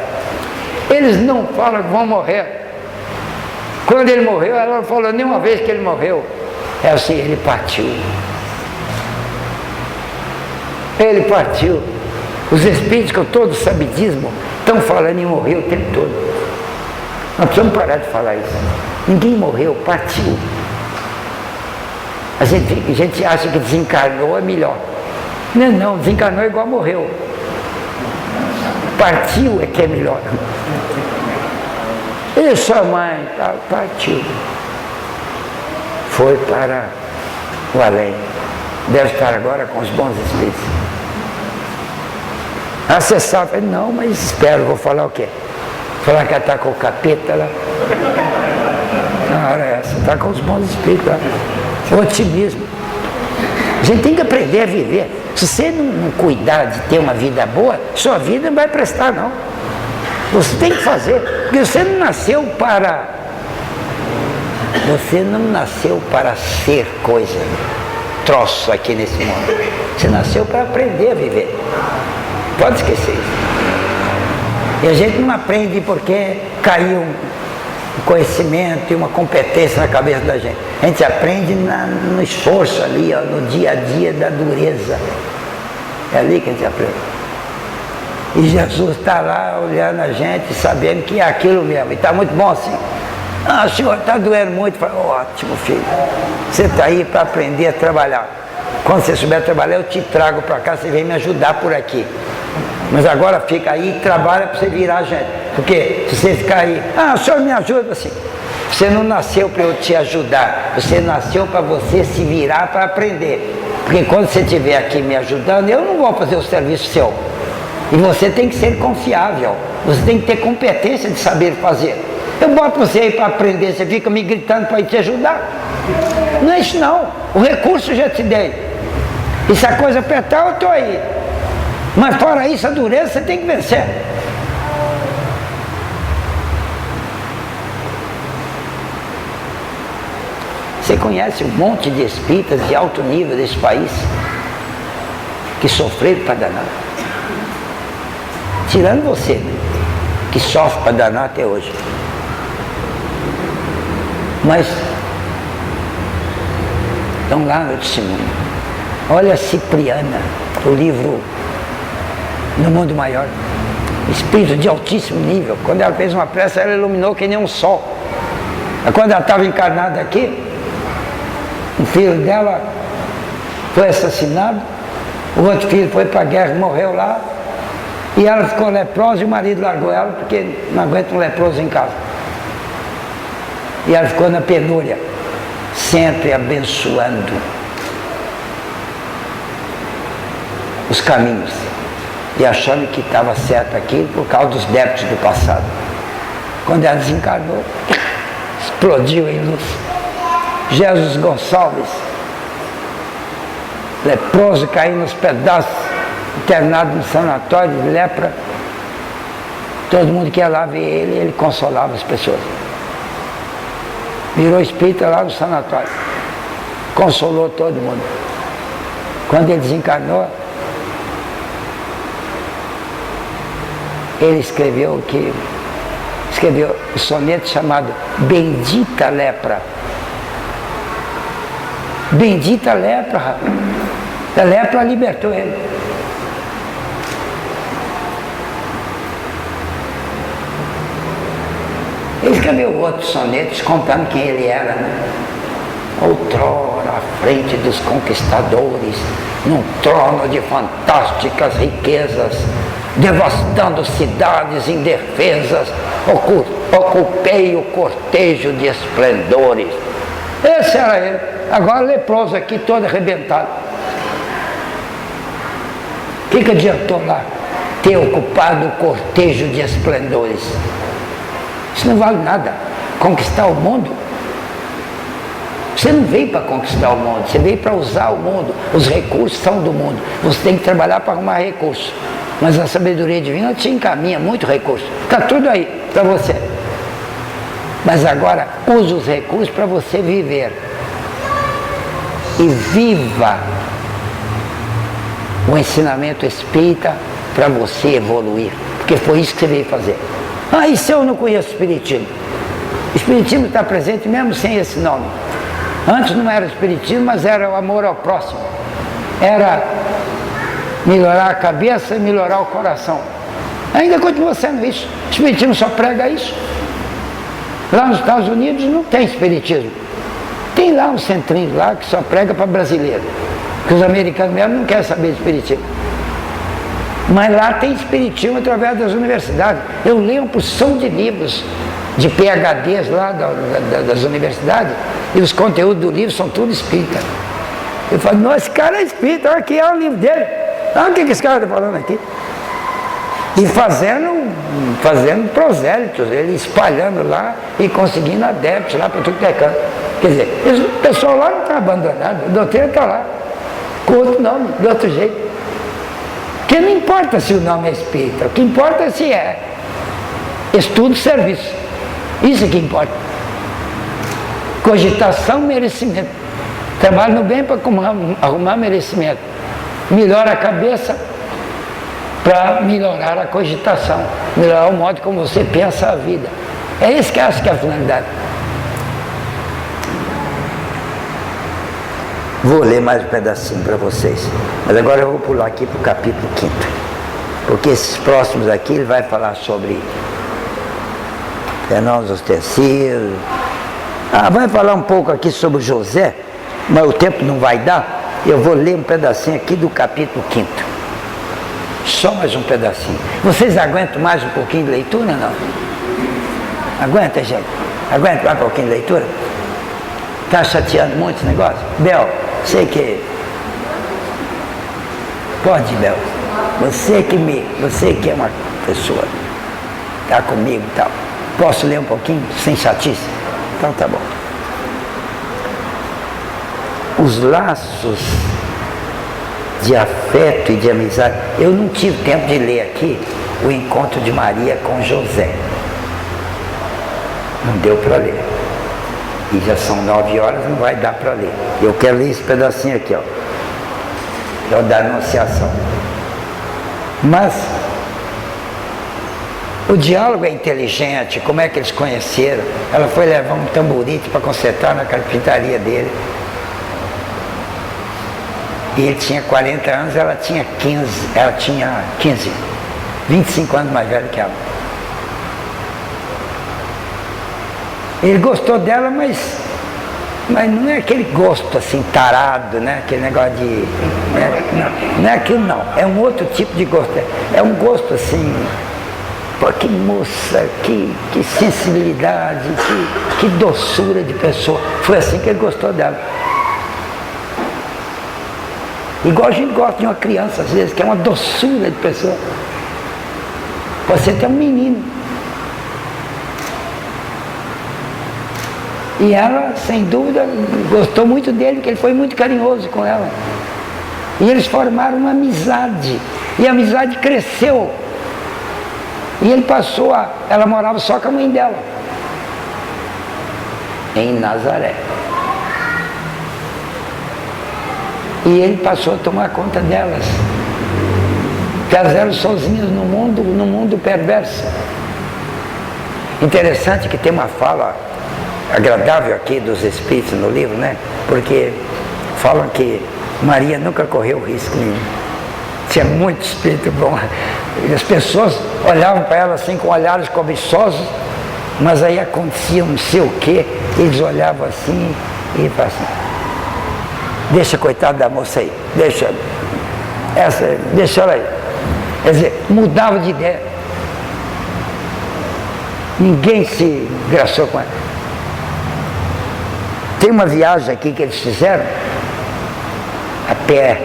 Eles não falam que vão morrer. Quando ele morreu, ela não falou nenhuma vez que ele morreu. É assim, ele partiu. Ele partiu. Os espíritos com todo o sabidismo estão falando em morrer o tempo todo. Nós precisamos parar de falar isso. Ninguém morreu, partiu. A gente acha que desencarnou é melhor. Não, desencarnou é igual morreu. Partiu é que é melhor. E sua mãe partiu. Foi para o além. Deve estar agora com os bons espíritos. Ah, você sabe? Não, mas espero, vou falar o quê? Falar que ela está com o capeta lá. Na hora essa, está com os bons espíritos lá. Otimismo. A gente tem que aprender a viver. Se você não cuidar de ter uma vida boa, sua vida não vai prestar, não. Você tem que fazer, porque você não nasceu para ser coisa, troço aqui nesse mundo. Você nasceu para aprender a viver. Pode esquecer isso. E a gente não aprende porque caiu um conhecimento e uma competência na cabeça da gente. A gente aprende no esforço ali, ó, no dia a dia da dureza. É ali que a gente aprende. E Jesus está lá olhando a gente, sabendo que é aquilo mesmo. E está muito bom assim. Ah, senhor, está doendo muito. Fala, ótimo, filho. Você está aí para aprender a trabalhar. Quando você souber trabalhar, eu te trago para cá, você vem me ajudar por aqui. Mas agora fica aí e trabalha para você virar gente. Porque se você ficar aí, o senhor me ajuda assim. Você não nasceu para eu te ajudar. Você nasceu para você se virar para aprender. Porque quando você estiver aqui me ajudando, eu não vou fazer o serviço seu. E você tem que ser confiável. Você tem que ter competência de saber fazer. Eu boto você aí para aprender, você fica me gritando para ir te ajudar. Não é isso não. O recurso eu já te dei. E se a coisa apertar, eu estou aí. Mas fora isso, a dureza você tem que vencer. Você conhece um monte de espíritas de alto nível desse país que sofreram para danar. Tirando você, né, que sofre para danar até hoje. Mas estão lá no testemunho. Olha a Cipriana, o livro No Mundo Maior. Espírito de altíssimo nível. Quando ela fez uma prece, ela iluminou que nem um sol. Quando ela estava encarnada aqui, um filho dela foi assassinado, o outro filho foi para a guerra, morreu lá, e ela ficou leprosa e o marido largou ela porque não aguenta um leproso em casa. E ela ficou na penúria, sempre abençoando os caminhos e achando que estava certo aquilo por causa dos débitos do passado. Quando ela desencarnou, explodiu em luz. Jesus Gonçalves, leproso, caindo nos pedaços, internado no sanatório de lepra. Todo mundo que ia lá ver ele consolava as pessoas. Virou espírita lá no sanatório, consolou todo mundo. Quando ele desencarnou, ele escreveu um soneto chamado Bendita Lepra. Bendita lepra, rapaz. A lepra libertou ele. Ele escreveu outros sonetos contando quem ele era, né? Outrora, à frente dos conquistadores, num trono de fantásticas riquezas, devastando cidades indefesas, ocupei o cortejo de esplendores. Esse era ele, agora leproso aqui, todo arrebentado. O que adiantou lá ter ocupado o cortejo de esplendores? Isso não vale nada. Conquistar o mundo? Você não veio para conquistar o mundo, você veio para usar o mundo. Os recursos são do mundo. Você tem que trabalhar para arrumar recursos. Mas a sabedoria divina te encaminha muito recurso. Está tudo aí para você. Mas agora use os recursos para você viver. E viva o ensinamento espírita para você evoluir. Porque foi isso que você veio fazer. Ah, e se eu não conheço o Espiritismo? O Espiritismo está presente mesmo sem esse nome. Antes não era o Espiritismo, mas era o amor ao próximo. Era melhorar a cabeça e melhorar o coração. Ainda continua sendo isso. O Espiritismo só prega isso. Lá nos Estados Unidos não tem Espiritismo. Tem lá um centrinho lá que só prega para brasileiro. Porque os americanos mesmo não querem saber de Espiritismo. Mas lá tem Espiritismo através das universidades. Eu leio uma porção de livros de PhDs lá das universidades, e os conteúdos do livro são tudo espírita. Eu falo, nossa, esse cara é espírita, olha aqui, olha o livro dele. Olha o que esse cara está falando aqui. E fazendo prosélitos, ele espalhando lá e conseguindo adeptos lá para tudo que é canto. Quer dizer, o pessoal lá não está abandonado, a doutrina está lá, com outro nome, de outro jeito. Porque não importa se o nome é espírita, o que importa é se é estudo, serviço. Isso é que importa. Cogitação, merecimento. Trabalho no bem para arrumar merecimento. Melhora a cabeça para melhorar a cogitação. Melhorar o modo como você pensa a vida. É isso que eu acho que é a finalidade. Vou ler mais um pedacinho para vocês. Mas agora eu vou pular aqui para o capítulo 5. Porque esses próximos aqui ele vai falar sobre fenômenos ostensivos. Vai falar um pouco aqui sobre José, mas o tempo não vai dar. Eu vou ler um pedacinho aqui do capítulo 5. Só mais um pedacinho. Vocês aguentam mais um pouquinho de leitura, não? Aguenta, gente? Aguenta mais um pouquinho de leitura? Está chateando muito esse negócio? Bel, sei que... Pode, Bel. Você que é uma pessoa, está comigo e tal. Posso ler um pouquinho, sem chatice? Então tá bom. Os laços de afeto e de amizade. Eu não tive tempo de ler aqui o encontro de Maria com José. Não deu para ler. E já são 9 horas, não vai dar para ler. Eu quero ler esse pedacinho aqui, ó. É o da Anunciação. Mas o diálogo é inteligente, como é que eles conheceram? Ela foi levar um tamborite para consertar na carpintaria dele. E ele tinha 40 anos, ela tinha 15, 25 anos mais velho que ela. Ele gostou dela, mas não é aquele gosto assim, tarado, né? Aquele negócio de... não é aquilo não, é um outro tipo de gosto. É um gosto assim... Pô, que moça, que sensibilidade, que doçura de pessoa. Foi assim que ele gostou dela. Igual a gente gosta de uma criança, às vezes, que é uma doçura de pessoa. Pode ser até um menino. E ela, sem dúvida, gostou muito dele, porque ele foi muito carinhoso com ela. E eles formaram uma amizade. E a amizade cresceu. E ele ela morava só com a mãe dela, em Nazaré. E ele passou a tomar conta delas. Porque elas eram sozinhas no mundo perverso. Interessante que tem uma fala agradável aqui dos Espíritos no livro, né? Porque falam que Maria nunca correu risco nenhum. Tinha muito espírito bom. E as pessoas olhavam para ela assim com olhares cobiçosos, Mas aí acontecia não sei o quê, eles olhavam assim e falavam assim, deixa coitada da moça aí, deixa ela aí. Quer dizer, mudava de ideia. Ninguém se engraçou com ela. Tem uma viagem aqui que eles fizeram, a pé,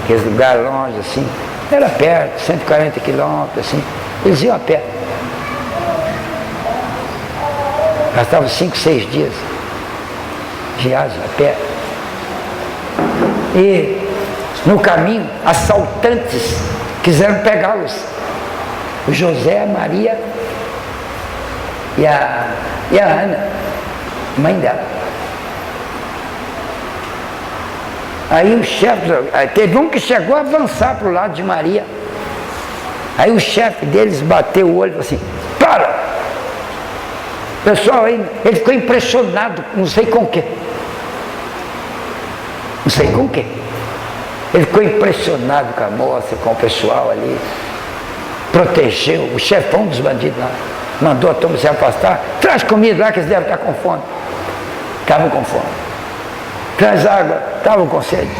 aqueles lugares longe assim, era perto, 140 quilômetros, assim, eles iam a pé. Gastavam 5, 6 dias de viagem a pé. E no caminho, assaltantes quiseram pegá-los. O José, a Maria e a Ana, mãe dela. Aí o chefe, teve um que chegou a avançar para o lado de Maria. Aí o chefe deles bateu o olho e falou assim, para! Pessoal, ele ficou impressionado, não sei com o quê. Não sei com o quê. Ele ficou impressionado com a moça, com o pessoal ali. Protegeu, o chefão dos bandidos lá. Mandou a turma se afastar. Traz comida lá que eles devem estar com fome. Estavam com fome. Traz água, estavam com sede.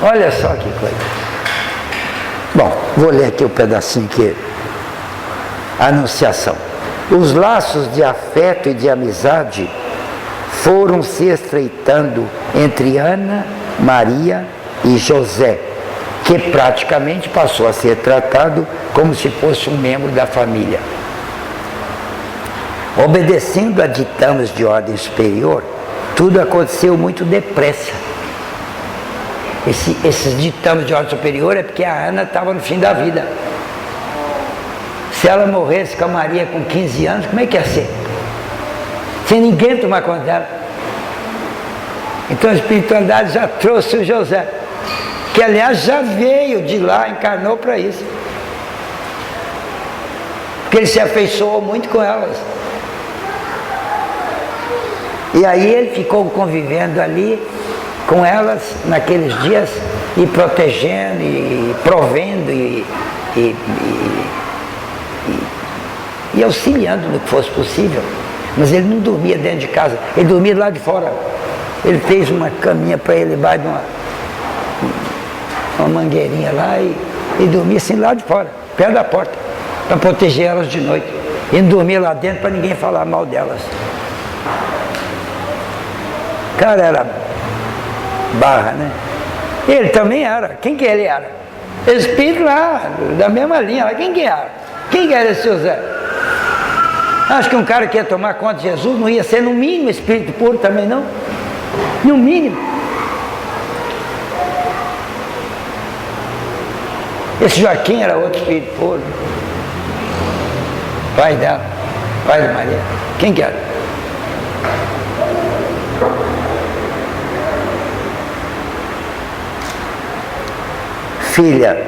Olha só que coisa. Bom, vou ler aqui o pedacinho que a Anunciação. Os laços de afeto e de amizade foram se estreitando entre Ana, Maria e José, que praticamente passou a ser tratado como se fosse um membro da família. Obedecendo a ditames de ordem superior, tudo aconteceu muito depressa. Esses ditames de ordem superior é porque a Ana estava no fim da vida. Se ela morresse com a Maria com 15 anos, como é que ia ser? Sem ninguém tomar conta dela. Então a espiritualidade já trouxe o José, que aliás já veio de lá, encarnou para isso. Porque ele se afeiçoou muito com elas. E aí ele ficou convivendo ali com elas naqueles dias e protegendo e provendo e auxiliando no que fosse possível. Mas ele não dormia dentro de casa, ele dormia lá de fora. Ele fez uma caminha para ele debaixo de uma mangueirinha lá e dormia assim lá de fora, perto da porta, para proteger elas de noite. E não dormia lá dentro para ninguém falar mal delas. O cara era barra, né? Ele também era. Quem que ele era? Espírito lá, da mesma linha lá. Quem que era? Quem que era esse José? Acho que um cara que ia tomar conta de Jesus não ia ser no mínimo espírito puro também, não? No mínimo. Esse Joaquim era outro espírito puro. Pai dela, pai de Maria. Quem que era? Filha,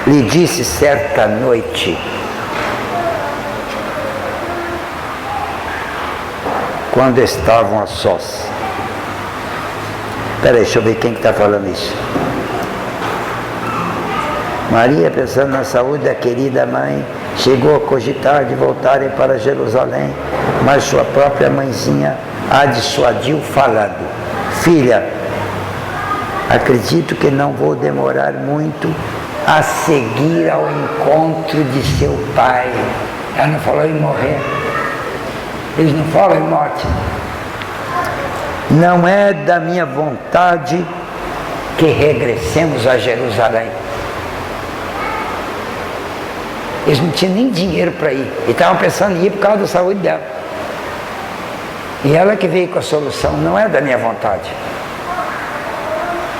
lhe disse certa noite, quando estavam a sós. Espera aí, deixa eu ver quem que está falando isso. Maria, pensando na saúde da querida mãe, chegou a cogitar de voltarem para Jerusalém, mas sua própria mãezinha a dissuadiu falando: filha, acredito que não vou demorar muito a seguir ao encontro de seu pai. Ela não falou em morrer. Eles não falam em morte. Não é da minha vontade que regressemos a Jerusalém. Eles não tinham nem dinheiro para ir. E estavam pensando em ir por causa da saúde dela. E ela que veio com a solução. Não é da minha vontade.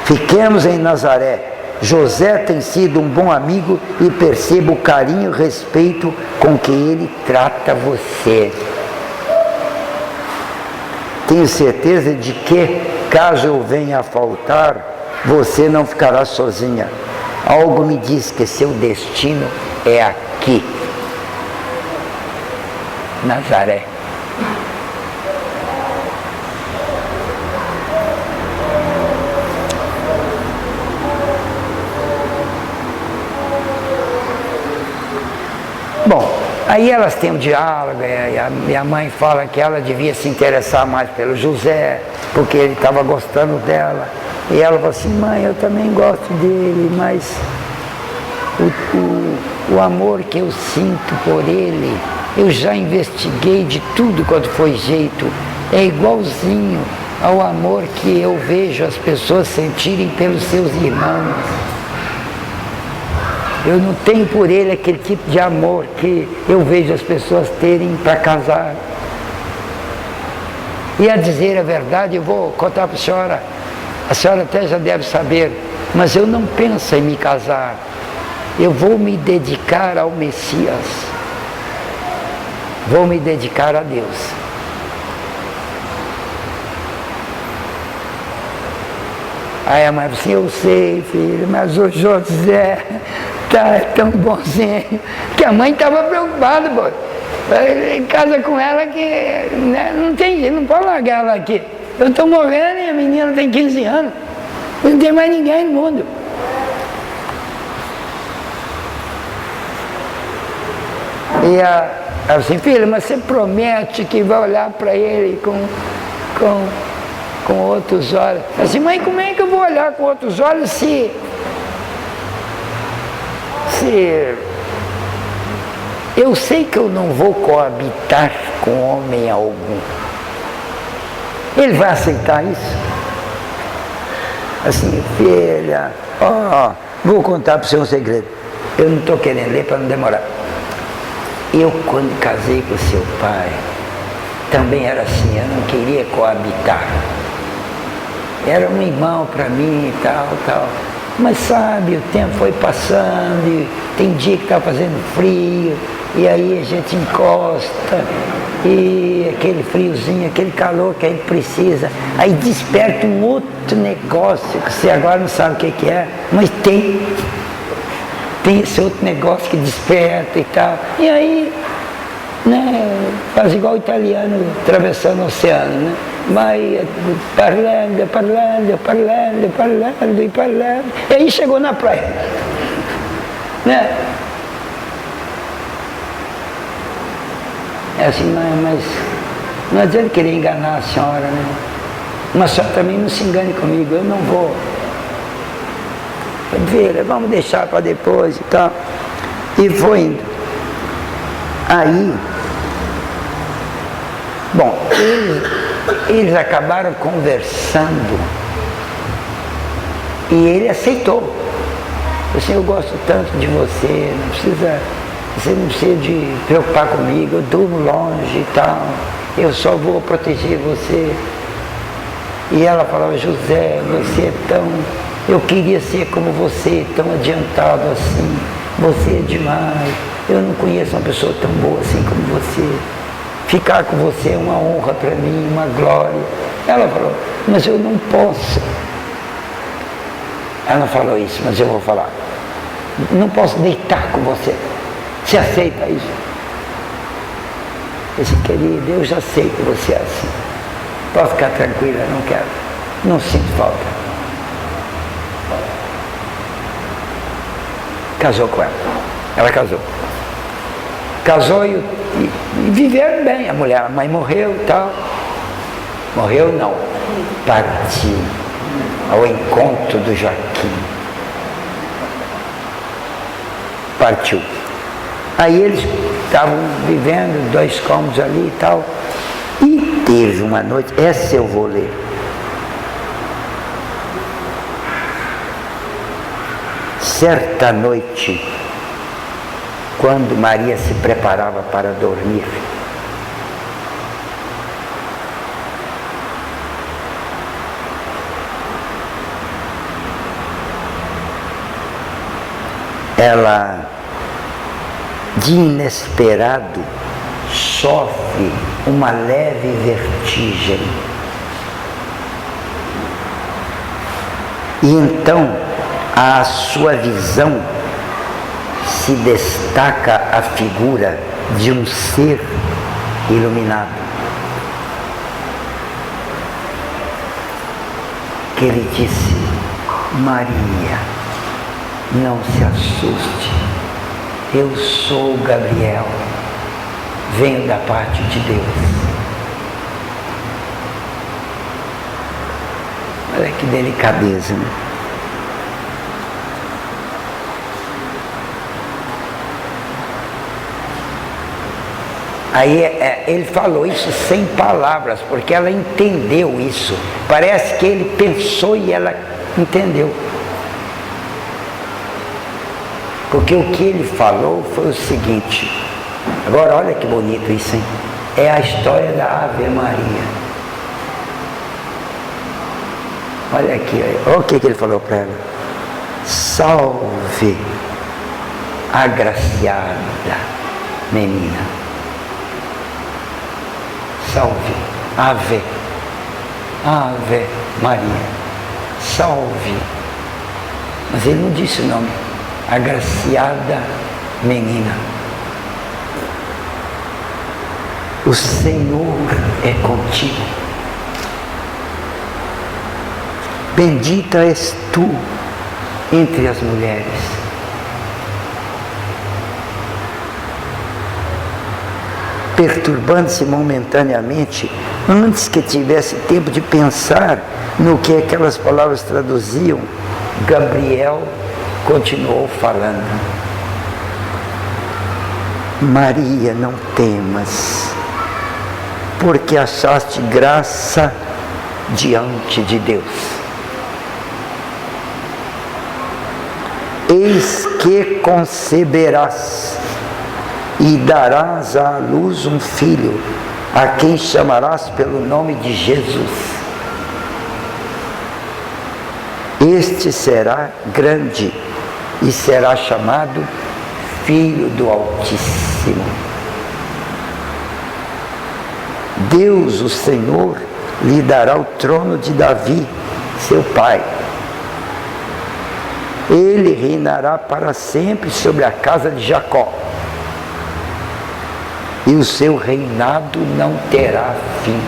Fiquemos em Nazaré. José tem sido um bom amigo e percebo o carinho e respeito com que ele trata você. Tenho certeza de que, caso eu venha a faltar, você não ficará sozinha. Algo me diz que seu destino é aqui, Nazaré. Aí elas têm um diálogo, e a minha mãe fala que ela devia se interessar mais pelo José, porque ele estava gostando dela. E ela fala assim, mãe, eu também gosto dele, mas o amor que eu sinto por ele, eu já investiguei de tudo quanto foi jeito, é igualzinho ao amor que eu vejo as pessoas sentirem pelos seus irmãos. Eu não tenho por ele aquele tipo de amor que eu vejo as pessoas terem para casar. E a dizer a verdade, eu vou contar para a senhora até já deve saber, mas eu não penso em me casar. Eu vou me dedicar ao Messias. Vou me dedicar a Deus. Aí a mãe falou assim, eu sei, filho, mas o José tá tão bonzinho, que a mãe estava preocupada, pô. Ele casa com ela que, né, não tem jeito, não pode largar ela aqui. Eu estou morrendo e a menina tem 15 anos. Não tem mais ninguém no mundo. E ela assim, filha, mas você promete que vai olhar para ele com outros olhos? Assim, mãe, como é que eu vou olhar com outros olhos se eu sei que eu não vou coabitar com homem algum? Ele vai aceitar isso? Assim, filha, vou contar para você um segredo. Eu não estou querendo ler para não demorar. Eu, quando casei com seu pai, também era assim, eu não queria coabitar. Era um irmão para mim e tal. Mas sabe, o tempo foi passando, e tem dia que está fazendo frio, e aí a gente encosta, e aquele friozinho, aquele calor que a gente precisa, aí desperta um outro negócio que você agora não sabe o que é, mas tem esse outro negócio que desperta e tal. E aí, né, faz igual o italiano atravessando o oceano, né? Vai parlando, e aí chegou na praia, né? É assim, mas não adianta querer enganar a senhora, né? Mas a senhora também não se engane comigo, eu não vou. Filha, vamos deixar para depois e tal. E foi indo. Aí, bom, eles acabaram conversando e ele aceitou. Assim, eu gosto tanto de você, você não precisa de preocupar comigo, eu durmo longe e tal, eu só vou proteger você. E ela falava, José, você é tão... Eu queria ser como você, tão adiantado assim, você é demais, eu não conheço uma pessoa tão boa assim como você. Ficar com você é uma honra para mim, uma glória. Ela falou, mas eu não posso. Ela não falou isso, mas eu vou falar. Não posso deitar com você. Você aceita isso? Eu disse, querido, eu já sei que você é assim. Pode ficar tranquila, não quero. Não sinto falta. Casou com ela. Ela casou. Casou e viveram bem. A mãe morreu e tal. Morreu não. Partiu ao encontro do Joaquim. Partiu. Aí eles estavam vivendo 2 cômodos ali e tal. E teve uma noite, essa eu vou ler. Certa noite, quando Maria se preparava para dormir, ela, de inesperado, sofre uma leve vertigem. E então, à sua visão, se destaca a figura de um ser iluminado. Que ele disse, Maria, não se assuste, eu sou Gabriel, venho da parte de Deus. Olha que delicadeza, né? Aí ele falou isso sem palavras, porque ela entendeu isso. Parece que ele pensou e ela entendeu. Porque o que ele falou foi o seguinte. Agora olha que bonito isso, hein? É a história da Ave Maria. Olha aqui, olha o que ele falou para ela. Salve, agraciada menina. Salve, Ave, Ave Maria, salve. Mas ele não disse o nome, agraciada menina. O Senhor é contigo. Bendita és tu entre as mulheres. Perturbando-se momentaneamente, antes que tivesse tempo de pensar no que aquelas palavras traduziam, Gabriel continuou falando. Maria, não temas, porque achaste graça diante de Deus. Eis que conceberás e darás à luz um filho, a quem chamarás pelo nome de Jesus. Este será grande e será chamado Filho do Altíssimo. Deus, o Senhor, lhe dará o trono de Davi, seu pai. Ele reinará para sempre sobre a casa de Jacó, e o seu reinado não terá fim.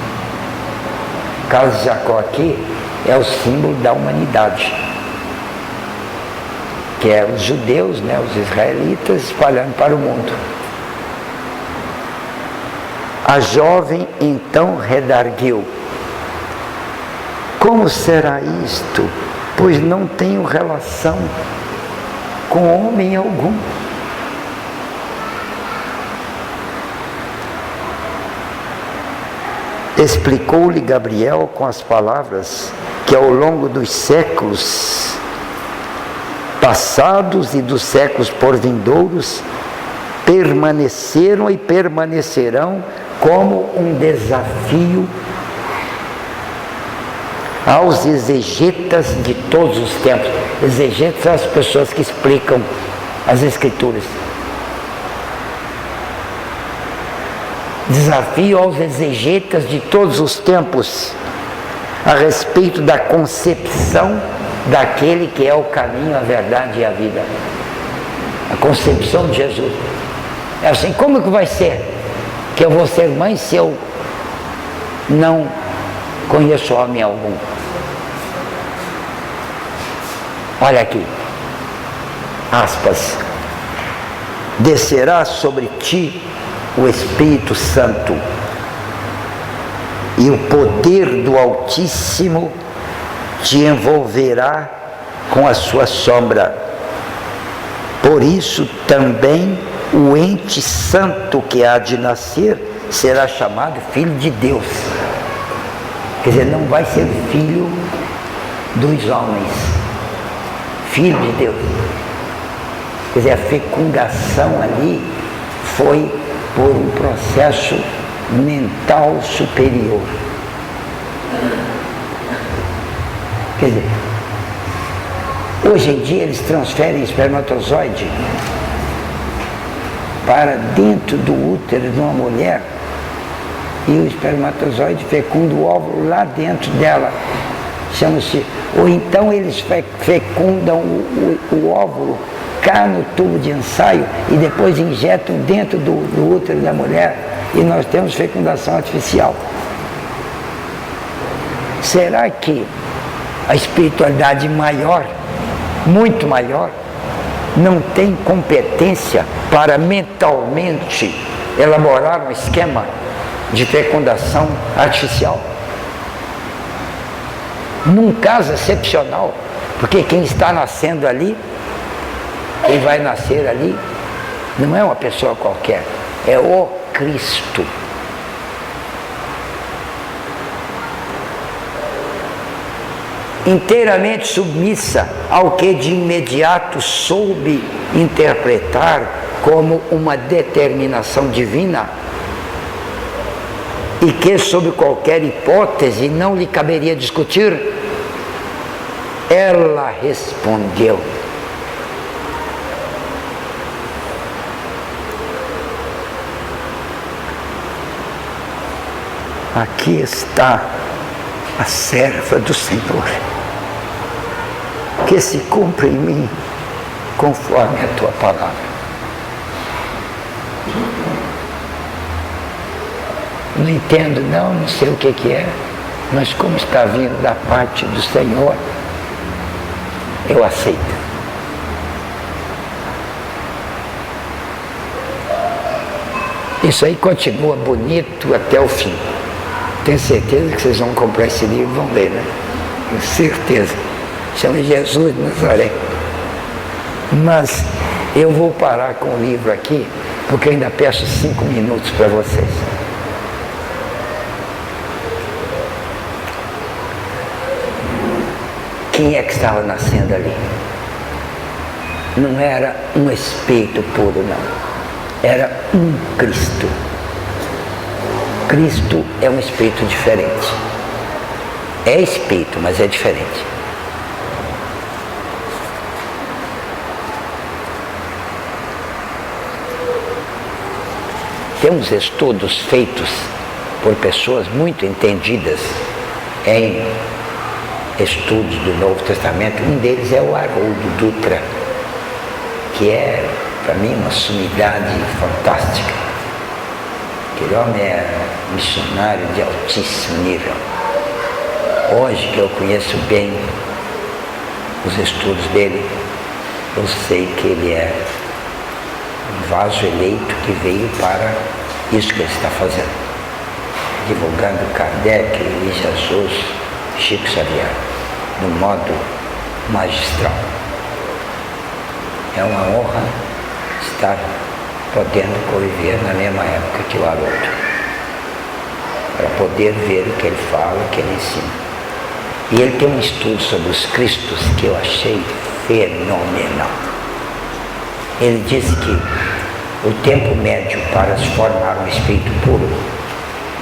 O caso de Jacó aqui é o símbolo da humanidade, que é os judeus, né, os israelitas espalhando para o mundo. A jovem então redarguiu: como será isto? Pois não tenho relação com homem algum. Explicou-lhe Gabriel com as palavras que ao longo dos séculos passados e dos séculos por vindouros permaneceram e permanecerão como um desafio aos exegetas de todos os tempos. Exegetas são as pessoas que explicam as Escrituras. Desafio aos exegetas de todos os tempos a respeito da concepção daquele que é o caminho, a verdade e a vida. A concepção de Jesus. É assim, como que vai ser que eu vou ser mãe se eu não conheço homem algum? Olha aqui, aspas, descerá sobre ti o Espírito Santo, e o poder do Altíssimo te envolverá com a sua sombra. Por isso também o ente santo que há de nascer será chamado Filho de Deus. Quer dizer, não vai ser filho dos homens, Filho de Deus. Quer dizer, a fecundação ali foi por um processo mental superior. Quer dizer, hoje em dia eles transferem espermatozoide para dentro do útero de uma mulher e o espermatozoide fecunda o óvulo lá dentro dela. Chama-se, ou então eles fecundam o óvulo cá no tubo de ensaio e depois injetam dentro do útero da mulher e nós temos fecundação artificial. Será que a espiritualidade maior, muito maior, não tem competência para mentalmente elaboraram um esquema de fecundação artificial. Num caso excepcional, porque quem está nascendo ali, quem vai nascer ali, não é uma pessoa qualquer, é o Cristo. Inteiramente submissa ao que de imediato soube interpretar como uma determinação divina e que, sob qualquer hipótese, não lhe caberia discutir, ela respondeu: aqui está a serva do Senhor, que se cumpra em mim conforme a tua palavra. Não entendo, não sei o que é, mas como está vindo da parte do Senhor, eu aceito. Isso aí continua bonito até o fim. Tenho certeza que vocês vão comprar esse livro e vão ler, né? Com certeza. Chama Jesus de Nazaré. Mas eu vou parar com o livro aqui, porque eu ainda peço 5 minutos para vocês. Quem é que estava nascendo ali? Não era um espírito puro, não. Era um Cristo. Cristo é um espírito diferente. É espírito, mas é diferente. Temos estudos feitos por pessoas muito entendidas em estudos do Novo Testamento. Um deles é o Haroldo Dutra, que é, para mim, uma sumidade fantástica. Aquele homem é missionário de altíssimo nível. Hoje que eu conheço bem os estudos dele, eu sei que ele é um vaso eleito que veio para isso que ele está fazendo, divulgando Kardec, Elie Jesus, Chico Xavier, de um modo magistral. É uma honra estar podendo conviver na mesma época que o Haroldo, para poder ver o que ele fala, o que ele ensina. E ele tem um estudo sobre os Cristos que eu achei fenomenal. Ele diz que o tempo médio para se formar um espírito puro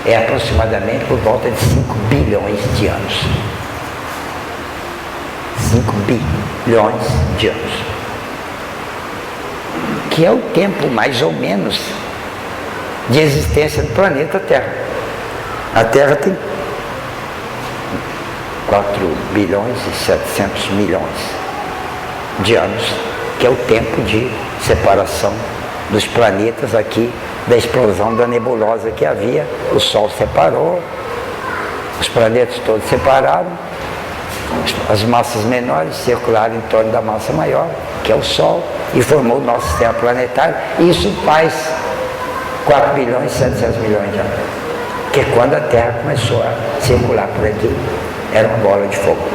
é aproximadamente por volta de 5 bilhões de anos. 5 bilhões de anos. Que é o tempo, mais ou menos, de existência do planeta Terra. A Terra tem 4 bilhões e 700 milhões de anos, que é o tempo de separação dos planetas aqui, da explosão da nebulosa que havia. O Sol separou, os planetas todos separaram, as massas menores circularam em torno da massa maior, que é o Sol, e formou o nosso sistema planetário. Isso faz 4 bilhões e 700 milhões de anos, que é quando a Terra começou a circular por aqui. Era uma bola de fogo.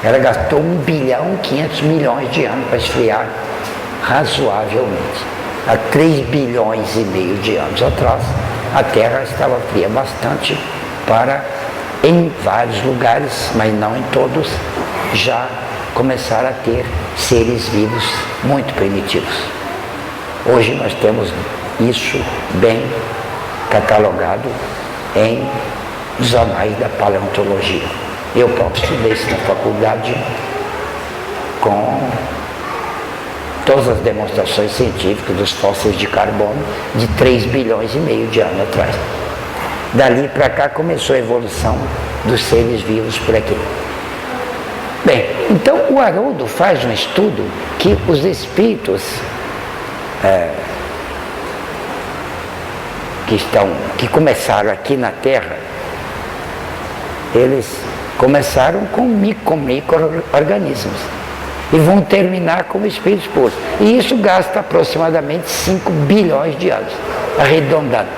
Ela gastou 1 bilhão e 500 milhões de anos para esfriar razoavelmente. Há 3 bilhões e meio de anos atrás, a Terra estava fria bastante para, em vários lugares, mas não em todos, já começar a ter seres vivos muito primitivos. Hoje nós temos isso bem catalogado nos anais da paleontologia. Eu próprio estudei isso na faculdade com todas as demonstrações científicas dos fósseis de carbono de 3 bilhões e meio de anos atrás. Dali para cá começou a evolução dos seres vivos por aqui. Bem, então o Haroldo faz um estudo que os espíritos que começaram aqui na Terra, eles começaram com micro-organismos e vão terminar como espíritos puros. E isso gasta aproximadamente 5 bilhões de anos. arredondando.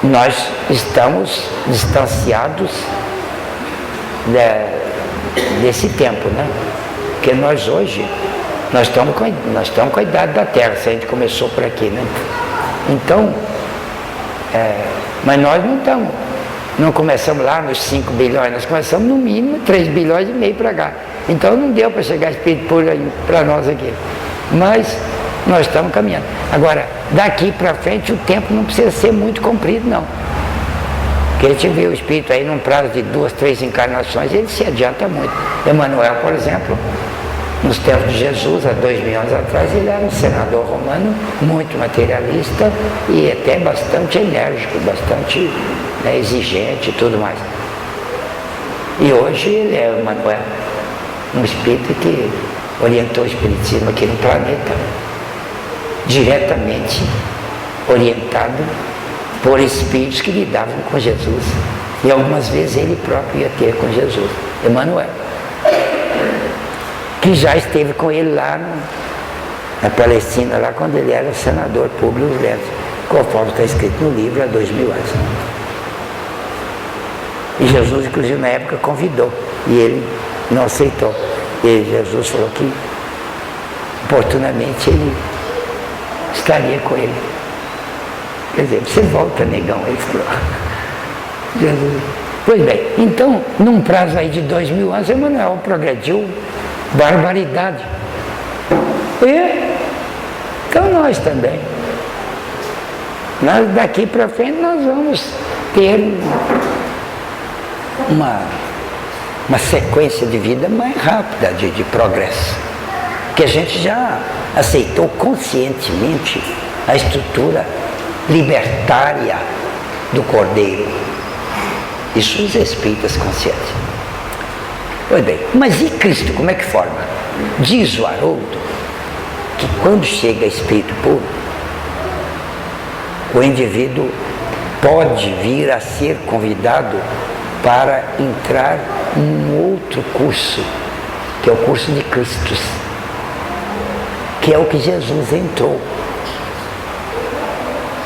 Nós estamos distanciados desse tempo, né? Porque nós hoje, nós estamos com a idade da Terra, se a gente começou por aqui, né? Então, mas nós não começamos lá nos 5 bilhões, nós começamos no mínimo 3 bilhões e meio para cá. Então não deu para chegar espírito puro para nós aqui. Mas nós estamos caminhando. Agora, daqui para frente o tempo não precisa ser muito comprido, não. Porque a gente vê o espírito aí num prazo de 2, 3 encarnações, ele se adianta muito. Emmanuel, por exemplo, nos tempos de Jesus, há 2000 anos atrás, ele era um senador romano muito materialista e até bastante enérgico, bastante exigente e tudo mais. E hoje ele é Emmanuel, um espírito que orientou o espiritismo aqui no planeta, diretamente orientado por espíritos que lidavam com Jesus. E algumas vezes ele próprio ia ter com Jesus, Emmanuel, que já esteve com ele lá na Palestina, lá quando ele era senador Públio Lentulus, conforme está escrito no livro há 2000 anos. E Jesus, inclusive, na época convidou, e ele não aceitou. E Jesus falou que oportunamente ele estaria com ele. Quer dizer, você volta, negão, ele falou. Jesus. Pois bem, então, num prazo aí de 2000 anos, Emmanuel progrediu barbaridade. E então nós também. Nós daqui para frente nós vamos ter uma sequência de vida mais rápida de progresso. Que a gente já aceitou conscientemente a estrutura libertária do Cordeiro. Isso os espíritas conscientes. Pois bem, mas e Cristo, como é que forma? Diz o Haroldo que quando chega espírito puro, o indivíduo pode vir a ser convidado para entrar em um outro curso, que é o curso de Cristos, que é o que Jesus entrou.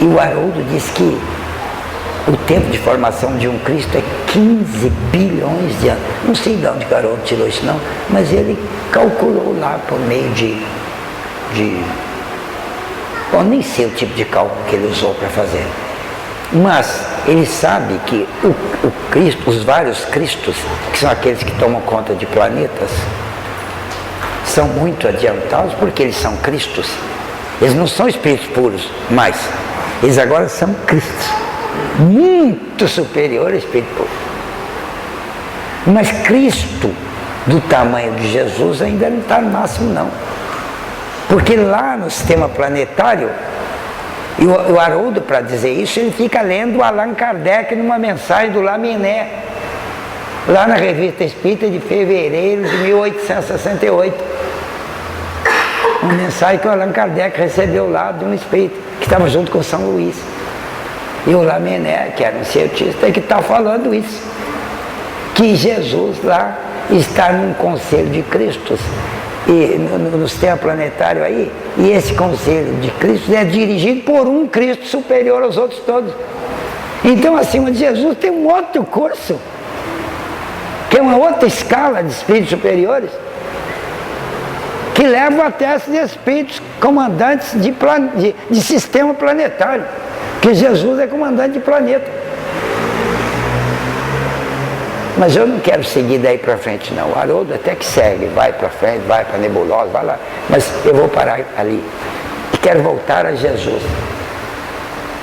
E o Haroldo diz que o tempo de formação de um Cristo é 15 bilhões de anos. Não sei de onde o Haroldo tirou isso não, mas ele calculou lá por meio bom, nem sei o tipo de cálculo que ele usou para fazer. Mas ele sabe que o Cristo, os vários Cristos, que são aqueles que tomam conta de planetas, são muito adiantados porque eles são Cristos. Eles não são espíritos puros, mas eles agora são Cristos, muito superior ao espírito puro. Mas Cristo, do tamanho de Jesus, ainda não está no máximo não. Porque lá no sistema planetário, e o Haroldo, para dizer isso, ele fica lendo Allan Kardec numa mensagem do Lamennais, lá na Revista Espírita de fevereiro de 1868. Uma mensagem que o Allan Kardec recebeu lá de um espírito, que estava junto com São Luís. E o Lamennais, que era um cientista, que está falando isso. Que Jesus lá está num conselho de Cristos, e no sistema planetário aí, e esse conselho de Cristo é dirigido por um Cristo superior aos outros todos. Então, acima de Jesus tem um outro curso, que é uma outra escala de espíritos superiores, que levam até esses espíritos comandantes de sistema planetário, que Jesus é comandante de planeta. Mas eu não quero seguir daí para frente não. O Haroldo até que segue, vai para frente, vai para a nebulosa, vai lá. Mas eu vou parar ali. E quero voltar a Jesus.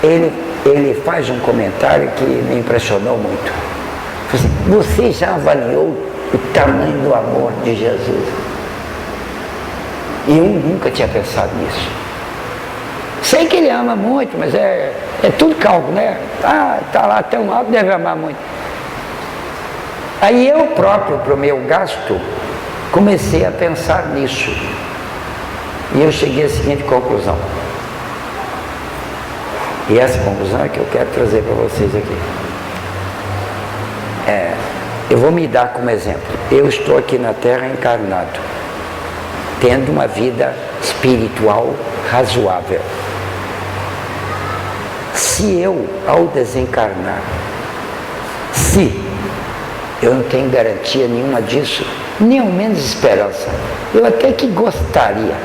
Ele faz um comentário que me impressionou muito. Assim, você já avaliou o tamanho do amor de Jesus? E eu nunca tinha pensado nisso. Sei que ele ama muito, mas é tudo cálculo, né? Tá lá tão alto, deve amar muito. Aí eu próprio, para o meu gasto, comecei a pensar nisso. E eu cheguei à seguinte conclusão. E essa conclusão é que eu quero trazer para vocês aqui. Eu vou me dar como exemplo. Eu estou aqui na Terra encarnado, tendo uma vida espiritual razoável. Se eu, ao desencarnar, se eu não tenho garantia nenhuma disso, nem ao menos esperança, eu até que gostaria,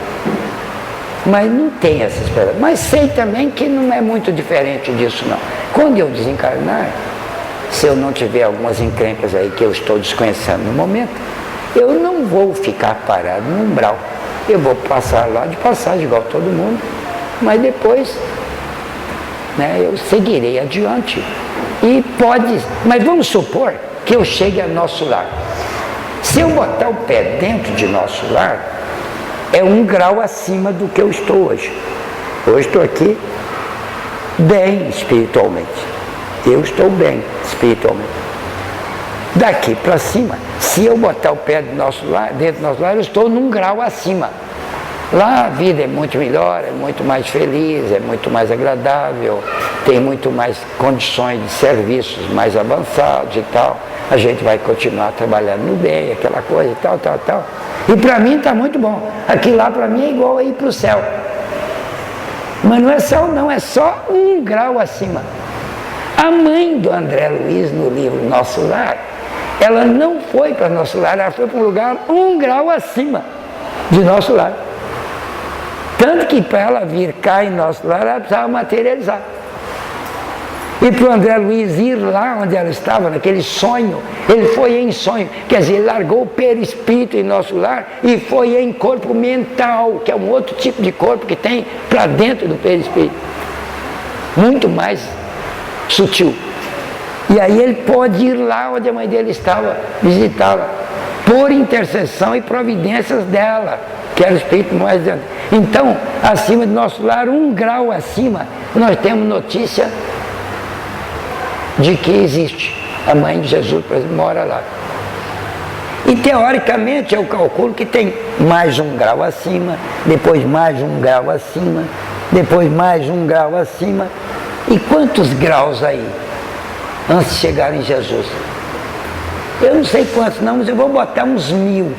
mas não tenho essa esperança. Mas sei também que não é muito diferente disso, não. Quando eu desencarnar, se eu não tiver algumas encrencas aí que eu estou desconhecendo no momento, eu não vou ficar parado no umbral. Eu vou passar lá de passagem, igual todo mundo, mas depois, né, eu seguirei adiante. E pode, mas vamos supor que eu chegue a nosso lar. Se eu botar o pé dentro de nosso lar, é 1 grau acima do que eu estou hoje. Hoje estou aqui bem espiritualmente. Eu estou bem espiritualmente. Daqui para cima, se eu botar o pé do nosso lar, dentro do nosso lar, eu estou num grau acima. Lá a vida é muito melhor, é muito mais feliz, é muito mais agradável, tem muito mais condições de serviços mais avançados e tal. A gente vai continuar trabalhando no bem, aquela coisa e tal, tal, tal. E para mim está muito bom. Aqui lá para mim é igual a ir para o céu. Mas não é céu não, é só 1 grau acima. A mãe do André Luiz, no livro Nosso Lar, ela não foi para Nosso Lar, ela foi para um lugar 1 grau acima de Nosso Lar. Tanto que para ela vir cá em Nosso Lar, ela precisava materializar. E para o André Luiz ir lá onde ela estava, naquele sonho, ele foi em sonho, quer dizer, ele largou o perispírito em Nosso Lar e foi em corpo mental, que é um outro tipo de corpo que tem para dentro do perispírito, muito mais sutil. E aí ele pode ir lá onde a mãe dele estava, visitá-la, por intercessão e providências dela, que era o espírito mais dentro. Então, acima de Nosso Lar, 1 grau acima, nós temos notícia de que existe. A mãe de Jesus, por exemplo, mora lá. E teoricamente eu calculo que tem mais 1 grau acima, depois mais 1 grau acima, depois mais 1 grau acima. E quantos graus aí, antes de chegar em Jesus? Eu não sei quantos não, mas eu vou botar uns 1000,